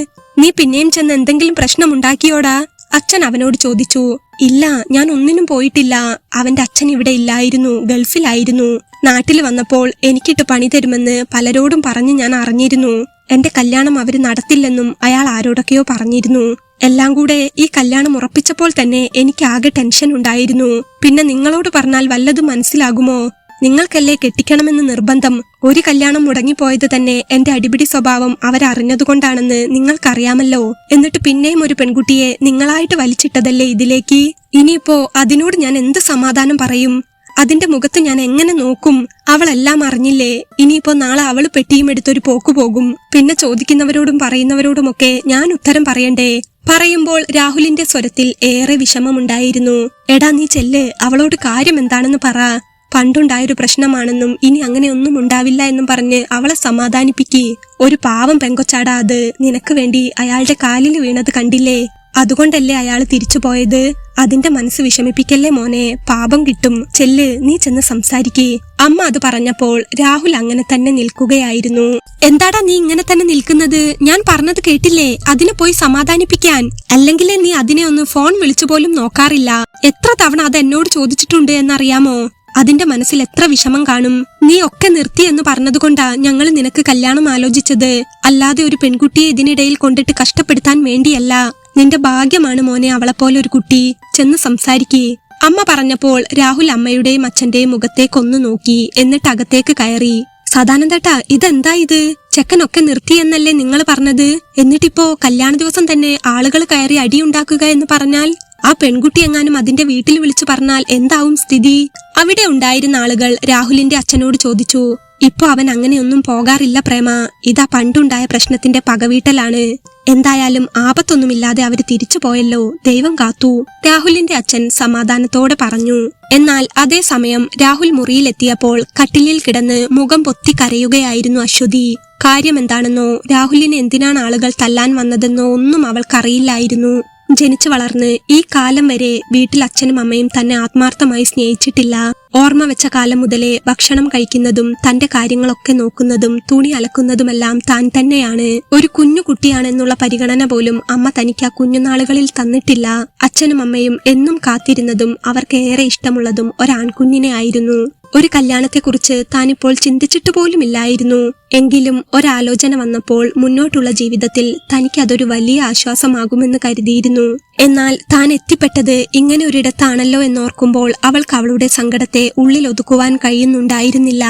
നീ പിന്നെയും ചെന്ന് എന്തെങ്കിലും പ്രശ്നമുണ്ടാക്കിയോടാ? അച്ഛൻ അവനോട് ചോദിച്ചു. ഇല്ല, ഞാൻ ഒന്നിനും പോയിട്ടില്ല. അവന്റെ അച്ഛൻ ഇവിടെ ഇല്ലായിരുന്നു, ഗൾഫിലായിരുന്നു. നാട്ടിൽ വന്നപ്പോൾ എനിക്കിട്ട് പണി തരുമെന്ന് പലരോടും പറഞ്ഞ് ഞാൻ അറിഞ്ഞിരുന്നു. എന്റെ കല്യാണം അവര് നടത്തില്ലെന്നും അയാൾ ആരോടൊക്കെയോ പറഞ്ഞിരുന്നു. എല്ലാം കൂടെ ഈ കല്യാണം ഉറപ്പിച്ചപ്പോൾ തന്നെ എനിക്ക് ആകെ ടെൻഷൻ ഉണ്ടായിരുന്നു. പിന്നെ നിങ്ങളോട് പറഞ്ഞാൽ വല്ലതും മനസ്സിലാകുമോ? നിങ്ങൾക്കല്ലേ കെട്ടിക്കണമെന്ന് നിർബന്ധം. ഒരു കല്യാണം മുടങ്ങിപ്പോയത് തന്നെ എന്റെ അടിപിടി സ്വഭാവം അവരറിഞ്ഞതുകൊണ്ടാണെന്ന് നിങ്ങൾക്കറിയാമല്ലോ. എന്നിട്ട് പിന്നെയും ഒരു പെൺകുട്ടിയെ നിങ്ങളായിട്ട് വലിച്ചിട്ടതല്ലേ ഇതിലേക്ക്. ഇനിയിപ്പോ അതിനോട് ഞാൻ എന്ത് സമാധാനം പറയും? അതിന്റെ മുഖത്ത് ഞാൻ എങ്ങനെ നോക്കും? അവളെല്ലാം അറിഞ്ഞില്ലേ. ഇനിയിപ്പോ നാളെ അവള് പെട്ടിയും എടുത്തൊരു പോക്കു പോകും. പിന്നെ ചോദിക്കുന്നവരോടും പറയുന്നവരോടുമൊക്കെ ഞാൻ ഉത്തരം പറയണ്ടേ? പറയുമ്പോൾ രാഹുലിന്റെ സ്വരത്തിൽ ഏറെ വിഷമമുണ്ടായിരുന്നു. എടാ, നീ ചെല്ല്, അവളോട് കാര്യം എന്താണെന്ന് പറ. പണ്ടുണ്ടായൊരു പ്രശ്നമാണെന്നും ഇനി അങ്ങനെയൊന്നും ഉണ്ടാവില്ല എന്നും പറഞ്ഞ് അവളെ സമാധാനിപ്പിക്കേ. ഒരു പാവം പെങ്കൊച്ചാടാ അത്. നിനക്ക് വേണ്ടി അയാളുടെ കാലിൽ വീണത് കണ്ടില്ലേ? അതുകൊണ്ടല്ലേ അയാൾ തിരിച്ചു പോയത്. അതിന്റെ മനസ്സ് വിഷമിപ്പിക്കല്ലേ മോനെ, പാപം കിട്ടും. ചെല്ല്, നീ ചെന്ന് സംസാരിക്കേ. അമ്മ അത് പറഞ്ഞപ്പോൾ രാഹുൽ അങ്ങനെ തന്നെ നിൽക്കുകയായിരുന്നു. എന്താടാ നീ ഇങ്ങനെ തന്നെ നിൽക്കുന്നത്? ഞാൻ പറഞ്ഞത് കേട്ടില്ലേ, അതിനെ പോയി സമാധാനിപ്പിക്കാൻ. അല്ലെങ്കിലേ നീ അതിനെ ഒന്ന് ഫോൺ വിളിച്ചു പോലും നോക്കാറില്ല. എത്ര തവണ അത് എന്നോട് ചോദിച്ചിട്ടുണ്ട് എന്നറിയാമോ? അതിന്റെ മനസ്സിൽ എത്ര വിഷമം കാണും. നീ ഒക്കെ നിർത്തി എന്ന് പറഞ്ഞതുകൊണ്ടാ ഞങ്ങൾ നിനക്ക് കല്യാണം ആലോചിച്ചത്, അല്ലാതെ ഒരു പെൺകുട്ടിയെ ഇതിനിടയിൽ കൊണ്ടിട്ട് കഷ്ടപ്പെടുത്താൻ വേണ്ടിയല്ല. നിന്റെ ഭാഗ്യമാണ് മോനെ അവളെപ്പോലെ ഒരു കുട്ടി. ചെന്ന് സംസാരിക്കേ. അമ്മ പറഞ്ഞപ്പോൾ രാഹുൽ അമ്മയുടെയും അച്ഛന്റെയും മുഖത്തേക്കൊന്നു നോക്കി. എന്നിട്ട് അകത്തേക്ക് കയറി. സദാനന്ദേട്ടാ, ഇതെന്താ ഇത്? ചെക്കനൊക്കെ നിർത്തിയെന്നല്ലേ നിങ്ങൾ പറഞ്ഞത്? എന്നിട്ടിപ്പോ കല്യാണ ദിവസം തന്നെ ആളുകൾ കയറി അടിയുണ്ടാക്കുക എന്ന് പറഞ്ഞാൽ ആ പെൺകുട്ടി എങ്ങാനും അതിന്റെ വീട്ടിൽ വിളിച്ചു പറഞ്ഞാൽ എന്താവും സ്ഥിതി? അവിടെ ഉണ്ടായിരുന്ന ആളുകൾ രാഹുലിന്റെ അച്ഛനോട് ചോദിച്ചു. ഇപ്പൊ അവൻ അങ്ങനെയൊന്നും പോകാറില്ല പ്രേമ. ഇതാ പണ്ടുണ്ടായ പ്രശ്നത്തിന്റെ പകവീട്ടലാണ്. എന്തായാലും ആപത്തൊന്നുമില്ലാതെ അവര് തിരിച്ചു പോയല്ലോ, ദൈവം കാത്തു. രാഹുലിന്റെ അച്ഛൻ സമാധാനത്തോടെ പറഞ്ഞു. എന്നാൽ അതേസമയം രാഹുൽ മുറിയിലെത്തിയപ്പോൾ കട്ടിലിൽ കിടന്ന് മുഖം പൊത്തി കരയുകയായിരുന്നു അശ്വതി. കാര്യം എന്താണെന്നോ രാഹുലിനെ എന്തിനാണ് ആളുകൾ തല്ലാൻ വന്നതെന്നോ ഒന്നും അവൾക്കറിയില്ലായിരുന്നു. ജനിച്ചു വളർന്ന് ഈ കാലം വരെ വീട്ടിൽ അച്ഛനും അമ്മയും തന്നെ ആത്മാർത്ഥമായി സ്നേഹിച്ചിട്ടില്ല. ഓർമ്മ വെച്ച കാലം മുതലേ ഭക്ഷണം കഴിക്കുന്നതും തന്റെ കാര്യങ്ങളൊക്കെ നോക്കുന്നതും തുണി അലക്കുന്നതുമെല്ലാം താൻ തന്നെയാണ്. ഒരു കുഞ്ഞു കുട്ടിയാണെന്നുള്ള പരിഗണന പോലും അമ്മ തനിക്ക് ആ കുഞ്ഞുനാളുകളിൽ തന്നിട്ടില്ല. അച്ഛനും അമ്മയും എന്നും കാത്തിരുന്നതും അവർക്ക് ഏറെ ഇഷ്ടമുള്ളതും ഒരാൺകുഞ്ഞിനെ ആയിരുന്നു. ഒരു കല്യാണത്തെക്കുറിച്ച് താനിപ്പോൾ ചിന്തിച്ചിട്ട് പോലുമില്ലായിരുന്നു. എങ്കിലും ഒരാലോചന വന്നപ്പോൾ മുന്നോട്ടുള്ള ജീവിതത്തിൽ തനിക്കതൊരു വലിയ ആശ്വാസമാകുമെന്ന് കരുതിയിരുന്നു. എന്നാൽ താൻ എത്തിപ്പെട്ടത് ഇങ്ങനെ ഒരിടത്താണല്ലോ എന്നോർക്കുമ്പോൾ അവൾക്ക് അവളുടെ സങ്കടത്തെ ഉള്ളിലൊതുക്കുവാൻ കഴിയുന്നുണ്ടായിരുന്നില്ല.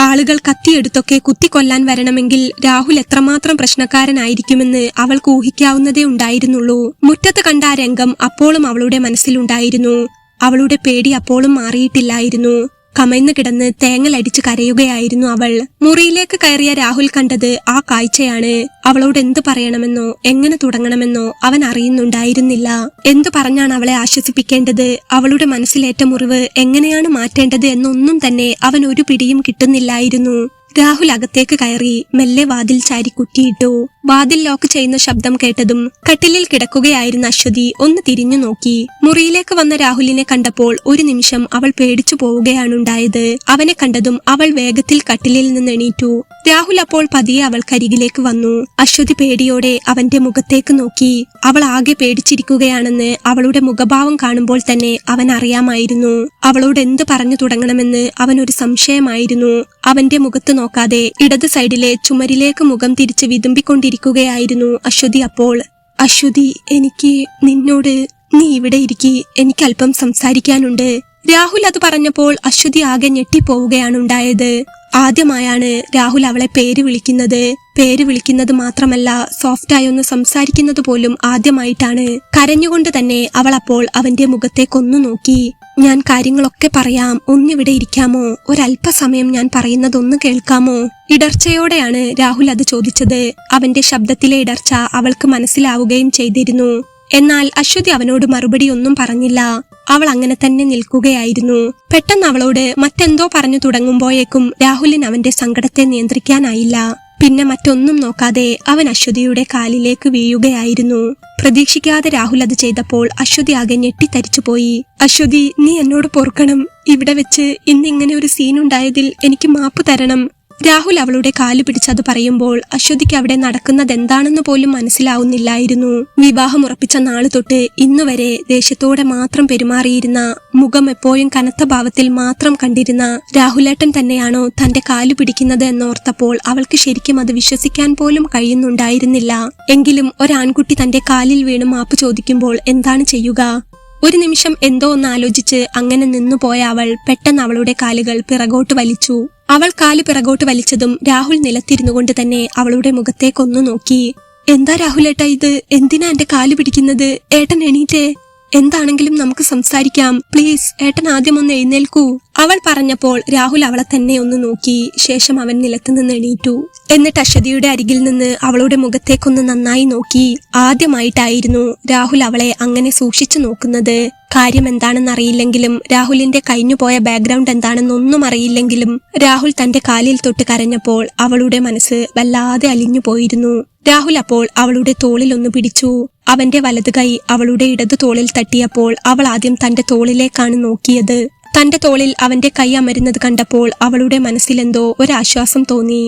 ആളുകൾ കത്തിയെടുത്തൊക്കെ കുത്തിക്കൊല്ലാൻ വരണമെങ്കിൽ രാഹുൽ എത്രമാത്രം പ്രശ്നക്കാരനായിരിക്കുമെന്ന് അവൾക്ക് ഊഹിക്കാവുന്നതേ ഉണ്ടായിരുന്നുള്ളൂ. മുറ്റത്ത് കണ്ട ആ രംഗം അപ്പോഴും അവളുടെ മനസ്സിലുണ്ടായിരുന്നു. അവളുടെ പേടി അപ്പോഴും മാറിയിട്ടില്ലായിരുന്നു. കമഴ്ന്നു കിടന്ന് തേങ്ങലടിച്ച് കരയുകയായിരുന്നു അവൾ. മുറിയിലേക്ക് കയറിയ രാഹുൽ കണ്ടത് ആ കാഴ്ചയാണ്. അവളോട് എന്തു പറയണമെന്നോ എങ്ങനെ തുടങ്ങണമെന്നോ അവൻ അറിയുന്നുണ്ടായിരുന്നില്ല. എന്തു പറഞ്ഞാണ് അവളെ ആശ്വസിപ്പിക്കേണ്ടത്, അവളുടെ മനസ്സിലേറ്റ മുറിവ് എങ്ങനെയാണ് മാറ്റേണ്ടത് എന്നൊന്നും തന്നെ അവൻ ഒരു പിടിയും കിട്ടുന്നില്ലായിരുന്നു. രാഹുൽ അകത്തേക്ക് കയറി മെല്ലെ വാതിൽ ചാരി കുറ്റിയിട്ടു. വാതിൽ ലോക്ക് ചെയ്യുന്ന ശബ്ദം കേട്ടതും കട്ടിലിൽ കിടക്കുകയായിരുന്ന അശ്വതി ഒന്ന് തിരിഞ്ഞു നോക്കി. മുറിയിലേക്ക് വന്ന രാഹുലിനെ കണ്ടപ്പോൾ ഒരു നിമിഷം അവൾ പേടിച്ചു പോവുകയാണുണ്ടായത്. അവനെ കണ്ടതും അവൾ വേഗത്തിൽ കട്ടിലിൽ നിന്ന് എണീറ്റു. രാഹുൽ അപ്പോൾ പതിയെ അവൾക്കരികിലേക്ക് വന്നു. അശ്വതി പേടിയോടെ അവന്റെ മുഖത്തേക്ക് നോക്കി. അവൾ ആകെ പേടിച്ചിരിക്കുകയാണെന്ന് അവളുടെ മുഖഭാവം കാണുമ്പോൾ തന്നെ അവൻ അറിയാമായിരുന്നു. അവളോട് എന്ത് പറഞ്ഞു തുടങ്ങണമെന്ന് അവനൊരു സംശയമായിരുന്നു. അവന്റെ മുഖത്ത് നോക്കാതെ ഇടത് സൈഡിലെ ചുമരിലേക്ക് മുഖം തിരിച്ച് വിതുമ്പിക്കൊണ്ടിരിക്കുകയായിരുന്നു അശ്വതി. അപ്പോൾ അശ്വതി, എനിക്ക് നിന്നോട്, നീ ഇവിടെ ഇരിക്കി, എനിക്കല്പം സംസാരിക്കാനുണ്ട്. രാഹുൽ അത് പറഞ്ഞപ്പോൾ അശ്വതി ആകെ ഞെട്ടിപ്പോവുകയാണുണ്ടായത്. ആദ്യമായാണ് രാഹുൽ അവളെ പേര് വിളിക്കുന്നത് മാത്രമല്ല, സോഫ്റ്റായി ഒന്ന് സംസാരിക്കുന്നത് പോലും ആദ്യമായിട്ടാണ്. കരഞ്ഞുകൊണ്ട് തന്നെ അവൾ അപ്പോൾ അവന്റെ മുഖത്തേക്കൊന്നു നോക്കി. ഞാൻ കാര്യങ്ങളൊക്കെ പറയാം, ഒന്നിവിടെ ഇരിക്കാമോ? ഒരല്പസമയം ഞാൻ പറയുന്നതൊന്ന് കേൾക്കാമോ? ഇടർച്ചയോടെയാണ് രാഹുൽ അത് ചോദിച്ചത്. അവന്റെ ശബ്ദത്തിലെ ഇടർച്ച അവൾക്ക് മനസ്സിലാവുകയും ചെയ്തിരുന്നു. എന്നാൽ അശ്വതി അവനോട് മറുപടി ഒന്നും പറഞ്ഞില്ല. അവൾ അങ്ങനെ തന്നെ നിൽക്കുകയായിരുന്നു. പെട്ടെന്ന് അവളോട് മറ്റെന്തോ പറഞ്ഞു തുടങ്ങുമ്പോഴേക്കും രാഹുലിന് അവന്റെ സങ്കടത്തെ നിയന്ത്രിക്കാനായില്ല. പിന്നെ മറ്റൊന്നും നോക്കാതെ അവൻ അശ്വതിയുടെ കാലിലേക്ക് വീഴുകയായിരുന്നു. പ്രതീക്ഷിക്കാതെ രാഹുൽ അത് ചെയ്തപ്പോൾ അശ്വതി ആകെ ഞെട്ടിത്തരിച്ചുപോയി. അശ്വതി, നീ എന്നോട് പൊറുക്കണം. ഇവിടെ വെച്ച് ഇന്നിങ്ങനെ ഒരു സീനുണ്ടായതിൽ എനിക്ക് മാപ്പ് തരണം. രാഹുൽ അവളുടെ കാല് പിടിച്ചത് പറയുമ്പോൾ അശ്വതിക്ക് അവിടെ നടക്കുന്നത് എന്താണെന്ന് പോലും മനസ്സിലാവുന്നില്ലായിരുന്നു. വിവാഹമുറപ്പിച്ച നാളു തൊട്ട് ഇന്നുവരെ ദേഷ്യത്തോടെ മാത്രം പെരുമാറിയിരുന്ന, മുഖം എപ്പോഴും കനത്ത ഭാവത്തിൽ മാത്രം കണ്ടിരുന്ന രാഹുലേട്ടൻ തന്നെയാണോ തന്റെ കാല് പിടിക്കുന്നത് എന്നോർത്തപ്പോൾ അവൾക്ക് ശരിക്കും അത് വിശ്വസിക്കാൻ പോലും കഴിയുന്നുണ്ടായിരുന്നില്ല. എങ്കിലും ഒരാൺകുട്ടി തന്റെ കാലിൽ വീണ് മാപ്പ് ചോദിക്കുമ്പോൾ എന്താണ് ചെയ്യുക? ഒരു നിമിഷം എന്തോ ഒന്ന് ആലോചിച്ച് അങ്ങനെ നിന്നുപോയ അവൾ പെട്ടെന്ന് അവളുടെ കാലുകൾ പിറകോട്ട് വലിച്ചു. അവൾ കാല് പിറകോട്ട് വലിച്ചതും രാഹുൽ നിലത്തിരുന്നു കൊണ്ട് തന്നെ അവളുടെ മുഖത്തേക്കൊന്നു നോക്കി. എന്താ രാഹുലേട്ടാ ഇത്? എന്തിനാ എന്റെ കാല് പിടിക്കുന്നത്? ഏട്ടൻ എണീറ്റേ, എന്താണെങ്കിലും നമുക്ക് സംസാരിക്കാം. പ്ലീസ് ഏട്ടൻ ആദ്യം ഒന്ന് എഴുന്നേൽക്കൂ. അവൾ പറഞ്ഞപ്പോൾ രാഹുൽ അവളെ തന്നെ ഒന്ന് നോക്കി. ശേഷം അവൻ നിലത്ത് നിന്ന് എണീറ്റു. എന്നിട്ട് അശ്വതിയുടെ അരികിൽ നിന്ന് അവളുടെ മുഖത്തേക്കൊന്ന് നന്നായി നോക്കി. ആദ്യമായിട്ടായിരുന്നു രാഹുൽ അവളെ അങ്ങനെ സൂക്ഷിച്ചു നോക്കുന്നത്. കാര്യം എന്താണെന്നറിയില്ലെങ്കിലും, രാഹുലിന്റെ കഴിഞ്ഞുപോയ ബാക്ക്ഗ്രൗണ്ട് എന്താണെന്നൊന്നും അറിയില്ലെങ്കിലും, രാഹുൽ തന്റെ കാലിൽ തൊട്ട് കരഞ്ഞപ്പോൾ അവളുടെ മനസ്സ് വല്ലാതെ അലിഞ്ഞു പോയിരുന്നു. രാഹുൽ അപ്പോൾ അവളുടെ തോളിൽ ഒന്ന് പിടിച്ചു. അവന്റെ വലത് കൈ അവളുടെ ഇടതു തോളിൽ തട്ടിയപ്പോൾ അവൾ ആദ്യം തന്റെ തോളിലേക്കാണ് നോക്കിയത്. തന്റെ തോളിൽ അവന്റെ കൈ അമരുന്നത് കണ്ടപ്പോൾ അവളുടെ മനസ്സിലെന്തോ ഒരാശ്വാസം തോന്നി.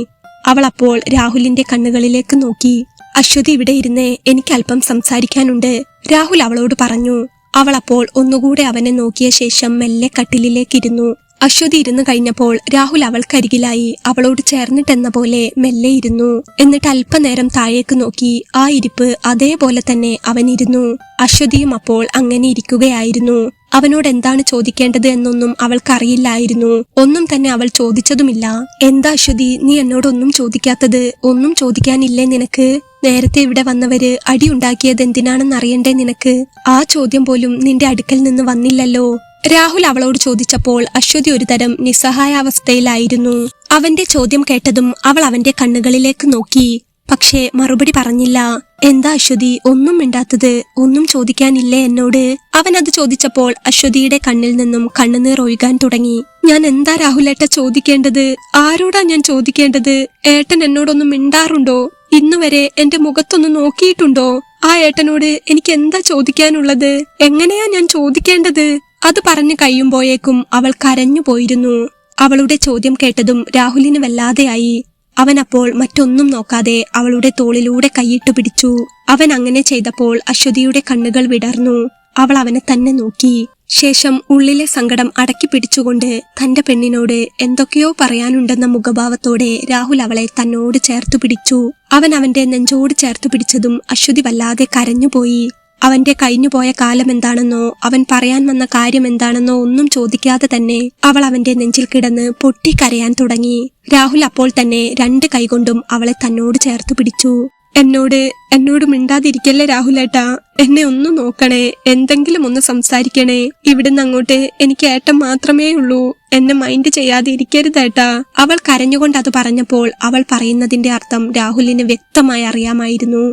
അവൾ അപ്പോൾ രാഹുലിന്റെ കണ്ണുകളിലേക്ക് നോക്കി. അശ്വതി, ഇവിടെ ഇരുന്ന് എനിക്കല്പം സംസാരിക്കാനുണ്ട്, രാഹുൽ അവളോട് പറഞ്ഞു. അവൾ അപ്പോൾ ഒന്നുകൂടെ അവനെ നോക്കിയ ശേഷം മെല്ലെ കട്ടിലിലേക്കിരുന്നു. അശ്വതി ഇരുന്നു കഴിഞ്ഞപ്പോൾ രാഹുൽ അവൾക്കരികിലായി അവളോട് ചേർന്നിട്ടെന്ന പോലെ മെല്ലെ ഇരുന്നു. എന്നിട്ട് അല്പനേരം താഴേക്ക് നോക്കി. ആ ഇരിപ്പ് അതേപോലെ തന്നെ അവനിരുന്നു. അശ്വതിയും അപ്പോൾ അങ്ങനെ ഇരിക്കുകയായിരുന്നു. അവനോട് എന്താണ് ചോദിക്കേണ്ടത് എന്നൊന്നും അവൾക്കറിയില്ലായിരുന്നു. ഒന്നും തന്നെ അവൾ ചോദിച്ചതുമില്ല. എന്താ അശ്വതി, നീ എന്നോടൊന്നും ചോദിക്കാത്തത്? ഒന്നും ചോദിക്കാനില്ലേ നിനക്ക്? നേരത്തെ ഇവിടെ വന്നവര് അടിയുണ്ടാക്കിയത് എന്തിനാണെന്ന് അറിയണ്ടേ നിനക്ക്? ആ ചോദ്യം പോലും നിന്റെ അടുക്കൽ നിന്ന് വന്നില്ലല്ലോ. രാഹുൽ അവളോട് ചോദിച്ചപ്പോൾ അശ്വതി ഒരു തരം നിസ്സഹായാവസ്ഥയിലായിരുന്നു. അവന്റെ ചോദ്യം കേട്ടതും അവൾ അവന്റെ കണ്ണുകളിലേക്ക് നോക്കി. പക്ഷേ മറുപടി പറഞ്ഞില്ല. എന്താ അശ്വതി ഒന്നും മിണ്ടാത്തത്? ഒന്നും ചോദിക്കാനില്ലേ എന്നോട്? അവൻ അത് ചോദിച്ചപ്പോൾ അശ്വതിയുടെ കണ്ണിൽ നിന്നും കണ്ണുനീർ ഒഴുകാൻ തുടങ്ങി. ഞാൻ എന്താ രാഹുലേട്ട ചോദിക്കേണ്ടത്? ആരോടാ ഞാൻ ചോദിക്കേണ്ടത്? ഏട്ടൻ എന്നോടൊന്നും മിണ്ടാറുണ്ടോ? ഇന്നുവരെ എന്റെ മുഖത്തൊന്ന് നോക്കിയിട്ടുണ്ടോ? ആ ഏട്ടനോട് എനിക്ക് എന്താ ചോദിക്കാനുള്ളത്? എങ്ങനെയാ ഞാൻ ചോദിക്കേണ്ടത്? അത് പറഞ്ഞു കഴിയുമ്പോഴേക്കും അവൾ കരഞ്ഞു പോയിരുന്നു. അവളുടെ ചോദ്യം കേട്ടതും രാഹുലിന് വല്ലാതെയായി. അവൻ അപ്പോൾ മറ്റൊന്നും നോക്കാതെ അവളുടെ തോളിലൂടെ കൈയിട്ടു പിടിച്ചു. അവൻ അങ്ങനെ ചെയ്തപ്പോൾ അശ്വതിയുടെ കണ്ണുകൾ വിടർന്നു. അവൾ അവനെ തന്നെ നോക്കി. ശേഷം ഉള്ളിലെ സങ്കടം അടക്കി പിടിച്ചുകൊണ്ട് തന്റെ പെണ്ണിനോട് എന്തൊക്കെയോ പറയാനുണ്ടെന്ന മുഖഭാവത്തോടെ രാഹുൽ അവളെ തന്നോട് ചേർത്തു പിടിച്ചു. അവൻ അവന്റെ നെഞ്ചോട് ചേർത്തു പിടിച്ചതും അശ്വതി വല്ലാതെ കരഞ്ഞുപോയി. അവന്റെ കഴിഞ്ഞുപോയ കാലം എന്താണെന്നോ അവൻ പറയാൻ വന്ന കാര്യം എന്താണെന്നോ ഒന്നും ചോദിക്കാതെ തന്നെ അവൾ അവന്റെ നെഞ്ചിൽ കിടന്ന് പൊട്ടിക്കരയാൻ തുടങ്ങി. രാഹുൽ അപ്പോൾ തന്നെ 2 കൈകൊണ്ടും അവളെ തന്നോട് ചേർത്തു പിടിച്ചു. എന്നോട് മിണ്ടാതിരിക്കല്ലേ രാഹുലേട്ടാ, എന്നെ ഒന്ന് നോക്കണേ, എന്തെങ്കിലും ഒന്ന് സംസാരിക്കണേ. ഇവിടുന്ന് അങ്ങോട്ട് എനിക്ക് ഏട്ടൻ മാത്രമേ ഉള്ളൂ, എന്നെ മൈൻഡ് ചെയ്യാതെ ഇരിക്കരുതേട്ടാ. അവൾ കരഞ്ഞുകൊണ്ട് അത് പറഞ്ഞപ്പോൾ അവൾ പറയുന്നതിന്റെ അർത്ഥം രാഹുലിന് വ്യക്തമായി അറിയാമായിരുന്നു.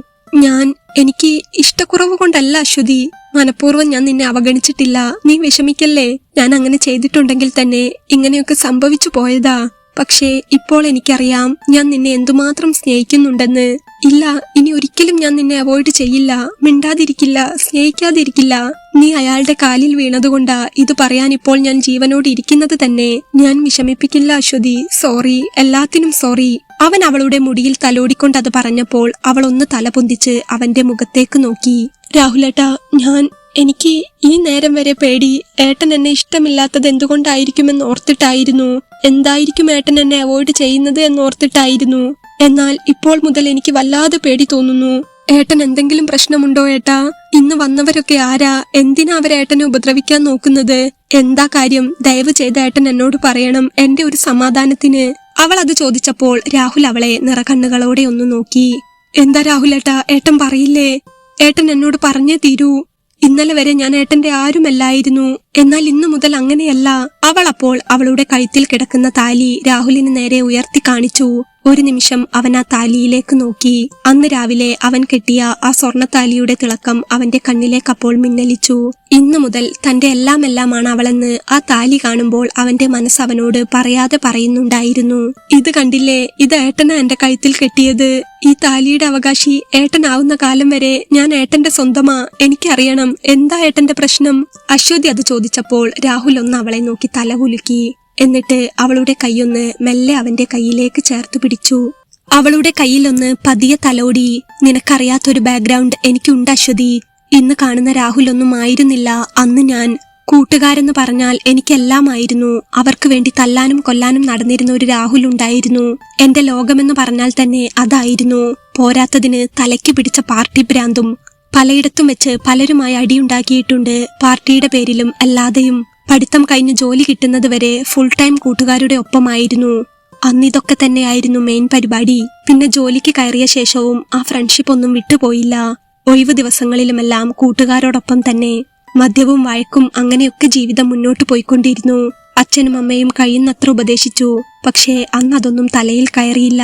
എനിക്ക് ഇഷ്ടക്കുറവ് കൊണ്ടല്ല അശ്വതി, മനഃപൂർവ്വം ഞാൻ നിന്നെ അവഗണിച്ചിട്ടില്ല, നീ വിഷമിക്കല്ലേ. ഞാൻ അങ്ങനെ ചെയ്തിട്ടുണ്ടെങ്കിൽ തന്നെ ഇങ്ങനെയൊക്കെ സംഭവിച്ചു പോയതാ. പക്ഷേ ഇപ്പോൾ എനിക്കറിയാം ഞാൻ നിന്നെ എന്തുമാത്രം സ്നേഹിക്കുന്നുണ്ടെന്ന്. ഇല്ല, ഇനി ഒരിക്കലും ഞാൻ നിന്നെ അവോയ്ഡ് ചെയ്യില്ല, മിണ്ടാതിരിക്കില്ല, സ്നേഹിക്കാതിരിക്കില്ല. നീ അയാളുടെ കാലിൽ വീണതുകൊണ്ടാ ഇത് പറയാൻ ഇപ്പോൾ ഞാൻ ജീവനോട് ഇരിക്കുന്നത് തന്നെ. ഞാൻ വിഷമിപ്പിക്കില്ല അശ്വതി, സോറി, എല്ലാത്തിനും സോറി. അവൻ അവളുടെ മുടിയിൽ തലോടിക്കൊണ്ട് അത് പറഞ്ഞപ്പോൾ അവൾ ഒന്ന് തലപൊന്തിച്ച് അവന്റെ മുഖത്തേക്ക് നോക്കി. രാഹുലേട്ടാ, എനിക്ക് ഈ നേരം വരെ പേടി ഏട്ടൻ എന്നെ ഇഷ്ടമില്ലാത്തത് എന്തുകൊണ്ടായിരിക്കുമെന്ന് ഓർത്തിട്ടായിരുന്നു. എന്തായിരിക്കും ഏട്ടൻ എന്നെ അവോയ്ഡ് ചെയ്യുന്നത് എന്നോർത്തിട്ടായിരുന്നു. എന്നാൽ ഇപ്പോൾ മുതൽ എനിക്ക് വല്ലാതെ പേടി തോന്നുന്നു. ഏട്ടൻ എന്തെങ്കിലും പ്രശ്നമുണ്ടോ ഏട്ടാ? ഇന്ന് വന്നവരൊക്കെ ആരാ? എന്തിനാ അവരേട്ടനെ ഉപദ്രവിക്കാൻ നോക്കുന്നത്? എന്താ കാര്യം? ദയവ് ചെയ്ത് ഏട്ടൻ എന്നോട് പറയണം, എന്റെ ഒരു സമാധാനത്തിന്. അവൾ അത് ചോദിച്ചപ്പോൾ രാഹുൽ അവളെ നിറകണ്ണുകളോടെ ഒന്ന് നോക്കി. എന്താ രാഹുലേട്ടാ, ഏട്ടൻ പറയില്ലേ? ഏട്ടൻ എന്നോട് പറഞ്ഞേ തീരൂ. ഇന്നലെ വരെ ഞാൻ ഏട്ടന്റെ ആരുമല്ലായിരുന്നു, എന്നാൽ ഇന്നു മുതൽ അങ്ങനെയല്ല. അവൾ അപ്പോൾ അവളുടെ കഴുത്തിൽ കിടക്കുന്ന താലി രാഹുലിന് നേരെ ഉയർത്തി കാണിച്ചു. ഒരു നിമിഷം അവൻ ആ താലിയിലേക്ക് നോക്കി. അന്ന് രാവിലെ അവൻ കെട്ടിയ ആ സ്വർണ്ണത്താലിയുടെ തിളക്കം അവന്റെ കണ്ണിലേക്ക് അപ്പോൾ മിന്നലിച്ചു. ഇന്നു മുതൽ തന്റെ എല്ലാമാണ് അവളെന്ന് ആ താലി കാണുമ്പോൾ അവന്റെ മനസ്സ് അവനോട് പറയാതെ പറയുന്നുണ്ടായിരുന്നു. ഇത് കണ്ടില്ലേ, ഇത് ഏട്ടനാ എന്റെ കഴുത്തിൽ കെട്ടിയത്. ഈ താലിയുടെ അവകാശി ഏട്ടനാവുന്ന കാലം വരെ ഞാൻ ഏട്ടന്റെ സ്വന്തമാ. എനിക്കറിയണം, എന്താ ഏട്ടന്റെ പ്രശ്നം? അശ്വതി അത് ചോദിച്ചപ്പോൾ രാഹുൽ ഒന്ന് അവളെ നോക്കി തലകുലുക്കി. എന്നിട്ട് അവളുടെ കൈയൊന്ന് മെല്ലെ അവന്റെ കൈയിലേക്ക് ചേർത്തു പിടിച്ചു. അവളുടെ കയ്യിലൊന്ന് പതിയെ തലോടി. നിനക്കറിയാത്തൊരു ബാക്ക്ഗ്രൗണ്ട് എനിക്കുണ്ട് അശ്വതി. ഇന്ന് കാണുന്ന രാഹുലൊന്നും ആയിരുന്നില്ല അന്ന് ഞാൻ. കൂട്ടുകാരെന്ന് പറഞ്ഞാൽ എനിക്കെല്ലാമായിരുന്നു. അവർക്ക് വേണ്ടി തല്ലാനും കൊല്ലാനും നടന്നിരുന്ന ഒരു രാഹുൽ ഉണ്ടായിരുന്നു. എന്റെ ലോകമെന്ന് പറഞ്ഞാൽ തന്നെ അതായിരുന്നു. പോരാത്തതിന് തലയ്ക്ക് പിടിച്ച പാർട്ടി ഭ്രാന്തും. പലയിടത്തും വെച്ച് പലരുമായി അടിയുണ്ടാക്കിയിട്ടുണ്ട്, പാർട്ടിയുടെ പേരിലും അല്ലാതെയും. പഠിത്തം കഴിഞ്ഞ് ജോലി കിട്ടുന്നത് വരെ ഫുൾ ടൈം കൂട്ടുകാരുടെ ഒപ്പമായിരുന്നു. അന്നിതൊക്കെ തന്നെയായിരുന്നു മെയിൻ പരിപാടി. പിന്നെ ജോലിക്ക് കയറിയ ശേഷവും ആ ഫ്രണ്ട്ഷിപ്പ് ഒന്നും വിട്ടുപോയില്ല. ഒഴിവ് ദിവസങ്ങളിലുമെല്ലാം കൂട്ടുകാരോടൊപ്പം തന്നെ. മദ്യവും വഴക്കും അങ്ങനെയൊക്കെ ജീവിതം മുന്നോട്ട് പോയിക്കൊണ്ടിരുന്നു. അച്ഛനും അമ്മയും കഴിയുന്നത്ര ഉപദേശിച്ചു, പക്ഷേ അന്നതൊന്നും തലയിൽ കയറിയില്ല.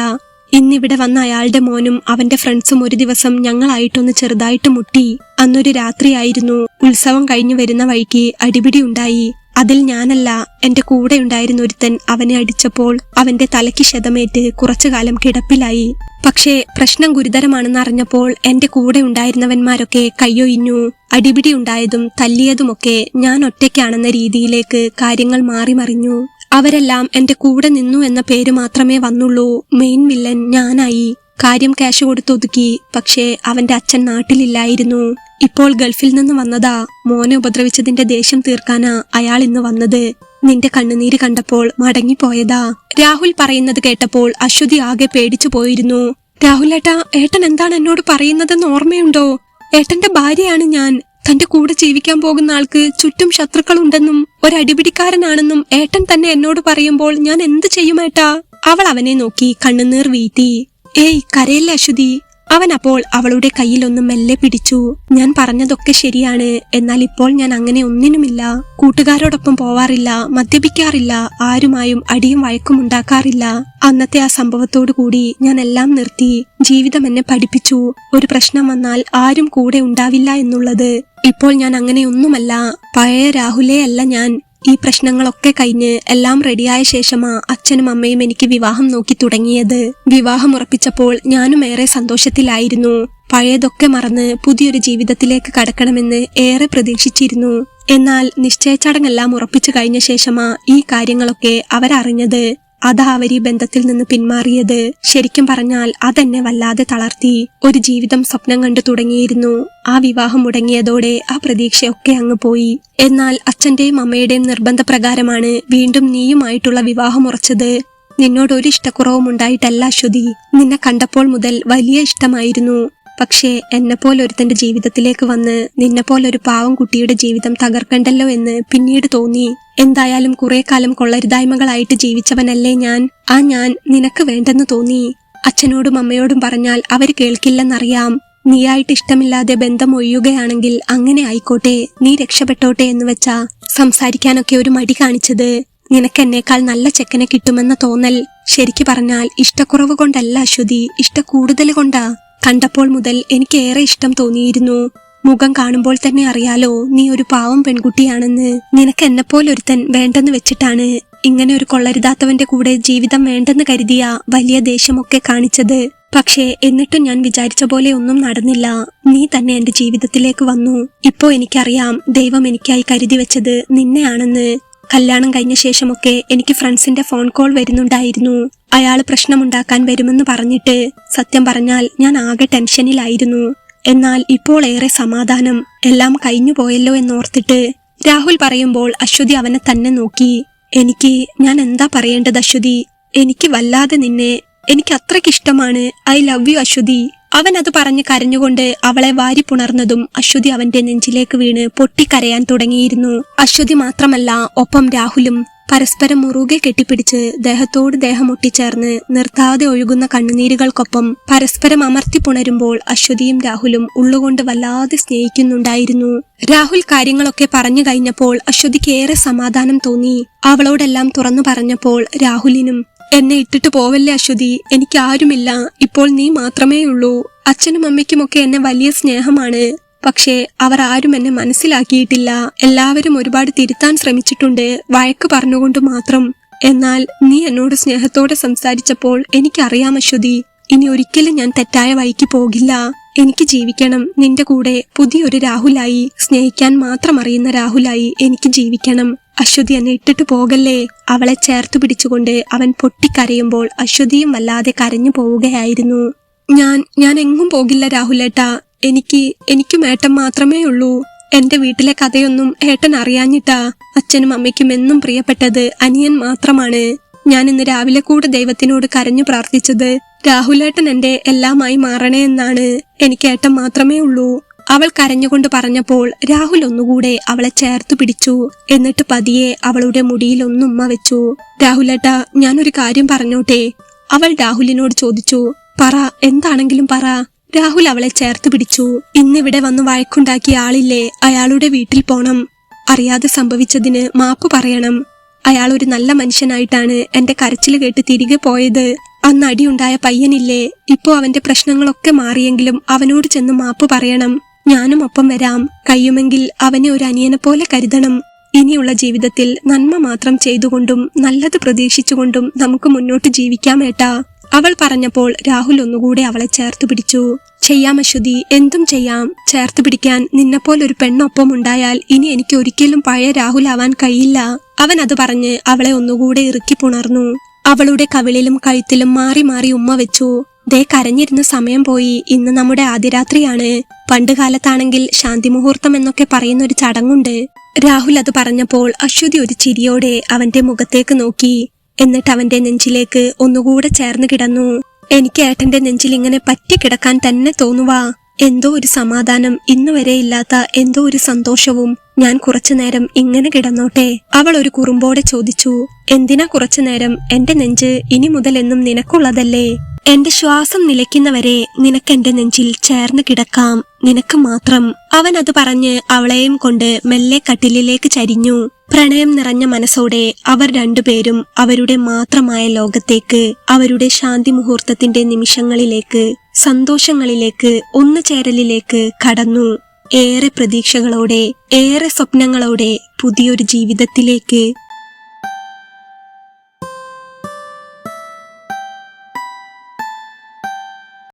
ഇന്നിവിടെ വന്ന അയാളുടെ മോനും അവന്റെ ഫ്രണ്ട്സും ഒരു ദിവസം ഞങ്ങളായിട്ടൊന്ന് ചെറുതായിട്ട് മുട്ടി. അന്നൊരു രാത്രിയായിരുന്നു. ഉത്സവം കഴിഞ്ഞു വരുന്ന വഴിക്ക് അടിപിടി ഉണ്ടായി. അതിൽ ഞാനല്ല, എന്റെ കൂടെ ഉണ്ടായിരുന്ന ഒരുത്തൻ അവനെ അടിച്ചപ്പോൾ അവന്റെ തലയ്ക്ക് ക്ഷതമേറ്റ് കുറച്ചുകാലം കിടപ്പിലായി. പക്ഷേ പ്രശ്നം ഗുരുതരമാണെന്ന് അറിഞ്ഞപ്പോൾ എന്റെ കൂടെ ഉണ്ടായിരുന്നവന്മാരൊക്കെ കയ്യൊഴിഞ്ഞു. അടിപിടി ഉണ്ടായതും തല്ലിയതുമൊക്കെ ഞാൻ ഒറ്റയ്ക്കാണെന്ന രീതിയിലേക്ക് കാര്യങ്ങൾ മാറിമറിഞ്ഞു. അവരെല്ലാം എന്റെ കൂടെ നിന്നു എന്ന പേര് മാത്രമേ വന്നുള്ളൂ. മെയിൻ വില്ലൻ ഞാനായി. കാര്യം ക്യാഷ് കൊടുത്തൊതുക്കി. പക്ഷേ അവന്റെ അച്ഛൻ നാട്ടിലില്ലായിരുന്നു. ഇപ്പോൾ ഗൾഫിൽ നിന്ന് വന്നതാ. മോനെ ഉപദ്രവിച്ചതിന്റെ ദേഷ്യം തീർക്കാനാ അയാൾ ഇന്ന് വന്നത്. നിന്റെ കണ്ണുനീര് കണ്ടപ്പോൾ മടങ്ങിപ്പോയതാ. രാഹുൽ പറയുന്നത് കേട്ടപ്പോൾ അശ്വതി ആകെ പേടിച്ചു പോയിരുന്നു. രാഹുലേട്ടാ, ഏട്ടൻ എന്താണ് എന്നോട് പറയുന്നതെന്ന് ഓർമ്മയുണ്ടോ? ഏട്ടന്റെ ഭാര്യയാണ് ഞാൻ. തന്റെ കൂടെ ജീവിക്കാൻ പോകുന്ന ആൾക്ക് ചുറ്റും ശത്രുക്കളുണ്ടെന്നും ഒരടിപിടിക്കാരനാണെന്നും ഏട്ടൻ തന്നെ എന്നോട് പറയുമ്പോൾ ഞാൻ എന്ത് ചെയ്യുമേട്ടാ? അവൾ അവനെ നോക്കി കണ്ണുനീർ വീഴ്ത്തി. ഏയ്, കരയല്ലേ അശ്വതി. അവൻ അപ്പോൾ അവളുടെ കയ്യിലൊന്ന് മെല്ലെ പിടിച്ചു. ഞാൻ പറഞ്ഞതൊക്കെ ശരിയാണ്, എന്നാൽ ഇപ്പോൾ ഞാൻ അങ്ങനെ ഒന്നിനുമില്ല. കൂട്ടുകാരോടൊപ്പം പോവാറില്ല, മദ്യപിക്കാറില്ല, ആരുമായും അടിയും വഴക്കും ഉണ്ടാക്കാറില്ല. അന്നത്തെ ആ സംഭവത്തോടു കൂടി ഞാൻ എല്ലാം നിർത്തി. ജീവിതം എന്നെ പഠിപ്പിച്ചു, ഒരു പ്രശ്നം വന്നാൽ ആരും കൂടെ ഉണ്ടാവില്ല എന്നുള്ളത്. ഇപ്പോൾ ഞാൻ അങ്ങനെയൊന്നുമല്ല. പഴയ രാഹുലേ അല്ല ഞാൻ. ഈ പ്രശ്നങ്ങളൊക്കെ കഴിഞ്ഞ് എല്ലാം റെഡിയായ ശേഷമാ അച്ഛനും അമ്മയും എനിക്ക് വിവാഹം നോക്കി തുടങ്ങിയത്. വിവാഹം ഉറപ്പിച്ചപ്പോൾ ഞാനും ഏറെ സന്തോഷത്തിലായിരുന്നു. പഴയതൊക്കെ മറന്ന് പുതിയൊരു ജീവിതത്തിലേക്ക് കടക്കണമെന്ന് ഏറെ പ്രതീക്ഷിച്ചിരുന്നു. എന്നാൽ നിശ്ചയച്ചടങ്ങെല്ലാം ഉറപ്പിച്ചു കഴിഞ്ഞ ശേഷമാ ഈ കാര്യങ്ങളൊക്കെ അവരറിഞ്ഞത്. അതാവരി ബന്ധത്തിൽ നിന്ന് പിന്മാറിയത്. ശരിക്കും പറഞ്ഞാൽ അതെന്നെ വല്ലാതെ തളർത്തി. ഒരു ജീവിതം സ്വപ്നം കണ്ടു തുടങ്ങിയിരുന്നു. ആ വിവാഹം മുടങ്ങിയതോടെ ആ പ്രതീക്ഷയൊക്കെ അങ്ങ് പോയി. എന്നാൽ അച്ഛന്റെയും അമ്മയുടെയും നിർബന്ധപ്രകാരമാണ് വീണ്ടും നീയുമായിട്ടുള്ള വിവാഹം ഉറച്ചത്. നിന്നോട് ഒരു ഇഷ്ടക്കുറവും ഉണ്ടായിട്ടല്ല അശ്വതി. നിന്നെ കണ്ടപ്പോൾ മുതൽ വലിയ ഇഷ്ടമായിരുന്നു. പക്ഷേ എന്നെപ്പോലൊരുത്തന്റെ ജീവിതത്തിലേക്ക് വന്ന് നിന്നെപ്പോലൊരു പാവം കുട്ടിയുടെ ജീവിതം തകർക്കണ്ടല്ലോ എന്ന് പിന്നീട് തോന്നി. എന്തായാലും കുറെ കാലം കൊള്ളരുതായ്മകളായിട്ട് ജീവിച്ചവനല്ലേ ഞാൻ. ഞാൻ നിനക്ക് വേണ്ടെന്ന് തോന്നി. അച്ഛനോടും അമ്മയോടും പറഞ്ഞാൽ അവര് കേൾക്കില്ലെന്നറിയാം. നീയായിട്ട് ഇഷ്ടമില്ലാതെ ബന്ധം ഒഴിയുകയാണെങ്കിൽ അങ്ങനെ ആയിക്കോട്ടെ, നീ രക്ഷപ്പെട്ടോട്ടെ എന്ന് വെച്ചാ സംസാരിക്കാനൊക്കെ ഒരു മടി കാണിച്ചത്. നിനക്കെന്നേക്കാൾ നല്ല ചെക്കനെ കിട്ടുമെന്ന തോന്നൽ. ശരിക്കു പറഞ്ഞാൽ ഇഷ്ടക്കുറവ് കൊണ്ടല്ല അശ്വതി, ഇഷ്ടക്കൂടുതൽ കൊണ്ടാ. കണ്ടപ്പോൾ മുതൽ എനിക്ക് ഏറെ ഇഷ്ടം തോന്നിയിരുന്നു. മുഖം കാണുമ്പോൾ തന്നെ അറിയാലോ നീ ഒരു പാവം പെൺകുട്ടിയാണെന്ന്. നിനക്ക് എന്നെപ്പോലൊരുത്തൻ വേണ്ടെന്ന് വെച്ചിട്ടാണ് ഇങ്ങനെ ഒരു കൊള്ളരുതാത്തവന്റെ കൂടെ ജീവിതം വേണ്ടെന്ന് കരുതിയ വലിയ ദേഷ്യമൊക്കെ കാണിച്ചത്. പക്ഷേ എന്നിട്ടും ഞാൻ വിചാരിച്ച പോലെ ഒന്നും നടന്നില്ല. നീ തന്നെ എന്റെ ജീവിതത്തിലേക്ക് വന്നു. ഇപ്പോ എനിക്കറിയാം ദൈവം എനിക്കായി കരുതി വെച്ചത് നിന്നെയാണെന്ന്. കല്യാണം കഴിഞ്ഞ ശേഷമൊക്കെ എനിക്ക് ഫ്രണ്ട്സിന്റെ ഫോൺ കോൾ വരുന്നുണ്ടായിരുന്നു. അയാള് പ്രശ്നമുണ്ടാക്കാൻ വരുമെന്ന് പറഞ്ഞിട്ട്. സത്യം പറഞ്ഞാൽ ഞാൻ ആകെ ടെൻഷനിലായിരുന്നു. എന്നാൽ ഇപ്പോൾ ഏറെ സമാധാനം. എല്ലാം കഴിഞ്ഞു പോയല്ലോ എന്നോർത്തിട്ട്. രാഹുൽ പറയുമ്പോൾ അശ്വതി അവനെ തന്നെ നോക്കി. ഞാൻ എന്താ പറയേണ്ടത് അശ്വതി? എനിക്ക് വല്ലാതെ നിന്നെ, എനിക്ക് അത്രയ്ക്കിഷ്ടമാണ്. I love you Aswathi. അവൻ അത് പറഞ്ഞ് കരഞ്ഞുകൊണ്ട് അവളെ വാരി പുണർന്നതും അശ്വതി അവന്റെ നെഞ്ചിലേക്ക് വീണ് പൊട്ടിക്കരയാൻ തുടങ്ങിയിരുന്നു. അശ്വതി മാത്രമല്ല, ഒപ്പം രാഹുലും പരസ്പരം മുറുകെ കെട്ടിപ്പിടിച്ച് ദേഹത്തോട് ദേഹം ഒട്ടിച്ചേർന്ന് നിർത്താതെ ഒഴുകുന്ന കണ്ണുനീരുകൾക്കൊപ്പം പരസ്പരം അമർത്തി പുണരുമ്പോൾ അശ്വതിയും രാഹുലും ഉള്ളുകൊണ്ട് വല്ലാതെ സ്നേഹിക്കുന്നുണ്ടായിരുന്നു. രാഹുൽ കാര്യങ്ങളൊക്കെ പറഞ്ഞു കഴിഞ്ഞപ്പോൾ അശ്വതിക്ക് ഏറെ സമാധാനം തോന്നി. അവളോടെല്ലാം തുറന്നു പറഞ്ഞപ്പോൾ രാഹുലിനും എന്നെ ഇട്ടിട്ട് പോവല്ലേ അശ്വതി, എനിക്ക് ആരുമില്ല, ഇപ്പോൾ നീ മാത്രമേ ഉള്ളൂ. അച്ഛനും അമ്മയ്ക്കുമൊക്കെ എന്നെ വലിയ സ്നേഹമാണ്. പക്ഷേ അവർ ആരും എന്നെ മനസ്സിലാക്കിയിട്ടില്ല. എല്ലാവരും ഒരുപാട് തിരുത്താൻ ശ്രമിച്ചിട്ടുണ്ട്, വഴക്ക് പറഞ്ഞുകൊണ്ട് മാത്രം. എന്നാൽ നീ എന്നോട് സ്നേഹത്തോടെ സംസാരിച്ചപ്പോൾ എനിക്കറിയാം അശ്വതി, ഇനി ഒരിക്കലും ഞാൻ തെറ്റായ വഴിക്ക് പോകില്ല. എനിക്ക് ജീവിക്കണം നിന്റെ കൂടെ, പുതിയൊരു രാഹുലായി, സ്നേഹിക്കാൻ മാത്രം അറിയുന്ന രാഹുലായി എനിക്ക് ജീവിക്കണം. അശ്വതി എന്നെ ഇട്ടിട്ട് പോകല്ലേ. അവളെ ചേർത്തു പിടിച്ചുകൊണ്ട് അവൻ പൊട്ടിക്കരയുമ്പോൾ അശ്വതിയും വല്ലാതെ കരഞ്ഞു പോവുകയായിരുന്നു. ഞാൻ എങ്ങും പോകില്ല രാഹുലേട്ടാ. എനിക്കും ഏട്ടൻ മാത്രമേ ഉള്ളൂ. എന്റെ വീട്ടിലെ കഥയൊന്നും ഏട്ടൻ അറിയാഞ്ഞിട്ടാ. അച്ഛനും അമ്മയ്ക്കും എന്നും പ്രിയപ്പെട്ടത് അനിയൻ മാത്രമാണ്. ഞാൻ ഇന്ന് രാവിലെ കൂടെ ദൈവത്തിനോട് കരഞ്ഞു പ്രാർത്ഥിച്ചത് രാഹുലേട്ടൻ എന്റെ എല്ലാമായി മാറണേ എന്നാണ്. എനിക്ക് ഏട്ടൻ മാത്രമേ ഉള്ളൂ. അവൾ കരഞ്ഞുകൊണ്ട് പറഞ്ഞപ്പോൾ രാഹുൽ ഒന്നുകൂടെ അവളെ ചേർത്തു പിടിച്ചു. എന്നിട്ട് പതിയെ അവളുടെ മുടിയിൽ ഒന്നുമ്മ വെച്ചു. രാഹുലേട്ടാ, ഞാനൊരു കാര്യം പറഞ്ഞോട്ടെ? അവൾ രാഹുലിനോട് ചോദിച്ചു. പറ, എന്താണെങ്കിലും പറ. രാഹുൽ അവളെ ചേർത്ത് പിടിച്ചു. ഇന്നിവിടെ വന്ന് വഴക്കുണ്ടാക്കിയ ആളില്ലേ, അയാളുടെ വീട്ടിൽ പോണം. അറിയാതെ സംഭവിച്ചതിന് മാപ്പ് പറയണം. അയാൾ ഒരു നല്ല മനുഷ്യനായിട്ടാണ് എന്റെ കരച്ചിൽ കേട്ട് തിരികെ പോയത്. അന്ന് അടിയുണ്ടായ പയ്യനില്ലേ, ഇപ്പോ അവന്റെ പ്രശ്നങ്ങളൊക്കെ മാറിയെങ്കിലും അവനോട് ചെന്ന് മാപ്പ് പറയണം. ഞാനും ഒപ്പം വരാം. കഴിയുമെങ്കിൽ അവനെ ഒരു അനിയനെ പോലെ കരുതണം. ഇനിയുള്ള ജീവിതത്തിൽ നന്മ മാത്രം ചെയ്തുകൊണ്ടും നല്ലത് പ്രതീക്ഷിച്ചുകൊണ്ടും നമുക്ക് മുന്നോട്ട് ജീവിക്കാം ഏട്ടാ. അവൾ പറഞ്ഞപ്പോൾ രാഹുൽ ഒന്നുകൂടെ അവളെ ചേർത്ത് പിടിച്ചു. ചെയ്യാം അശ്വതി, എന്തും ചെയ്യാം. ചേർത്ത് പിടിക്കാൻ നിന്നെപ്പോലൊരു പെണ്ണൊപ്പം ഉണ്ടായാൽ ഇനി എനിക്ക് ഒരിക്കലും പഴയ രാഹുൽ ആവാൻ കഴിയില്ല. അവൻ അത് പറഞ്ഞ് അവളെ ഒന്നുകൂടെ ഇറുക്കി പുണർന്നു. അവളുടെ കവിളിലും കഴുത്തിലും മാറി മാറി ഉമ്മ വെച്ചു. ദേ കരഞ്ഞിരുന്ന സമയം പോയി, ഇന്ന് നമ്മുടെ ആദ്യരാത്രിയാണ്. പണ്ട് കാലത്താണെങ്കിൽ ശാന്തി മുഹൂർത്തം എന്നൊക്കെ പറയുന്ന ഒരു ചടങ്ങുണ്ട്. രാഹുൽ അത് പറഞ്ഞപ്പോൾ അശ്വതി ഒരു ചിരിയോടെ അവന്റെ മുഖത്തേക്ക് നോക്കി. എന്നിട്ട് അവന്റെ നെഞ്ചിലേക്ക് ഒന്നുകൂടെ ചേർന്ന് കിടന്നു. എനിക്ക് ഏട്ടന്റെ നെഞ്ചിൽ ഇങ്ങനെ പറ്റിക്കിടക്കാൻ തന്നെ തോന്നുവാ. എന്തോ ഒരു സമാധാനം, ഇന്ന് വരെ ഇല്ലാത്ത എന്തോ ഒരു സന്തോഷവും. ഞാൻ കുറച്ചുനേരം ഇങ്ങനെ കിടന്നോട്ടെ? അവൾ ഒരു കുറുമ്പോടെ ചോദിച്ചു. എന്തിനാ കുറച്ചുനേരം? എന്റെ നെഞ്ച് ഇനി മുതൽ എന്നും നിനക്കുള്ളതല്ലേ? എന്റെ ശ്വാസം നിലയ്ക്കുന്നവരെ നിനക്ക് എന്റെ നെഞ്ചിൽ ചേർന്ന് കിടക്കാം, നിനക്ക് മാത്രം. അവൻ അത് പറഞ്ഞ് അവളെയും കൊണ്ട് മെല്ലെ കട്ടിലിലേക്ക് ചരിഞ്ഞു. പ്രണയം നിറഞ്ഞ മനസ്സോടെ അവർ രണ്ടുപേരും അവരുടെ മാത്രമായ ലോകത്തേക്ക്, അവരുടെ ശാന്തി മുഹൂർത്തത്തിന്റെ നിമിഷങ്ങളിലേക്ക്, സന്തോഷങ്ങളിലേക്ക്, ഒന്നുചേരലിലേക്ക് കടന്നു. ഏറെ പ്രതീക്ഷകളോടെ, ഏറെ സ്വപ്നങ്ങളോടെ പുതിയൊരു ജീവിതത്തിലേക്ക്.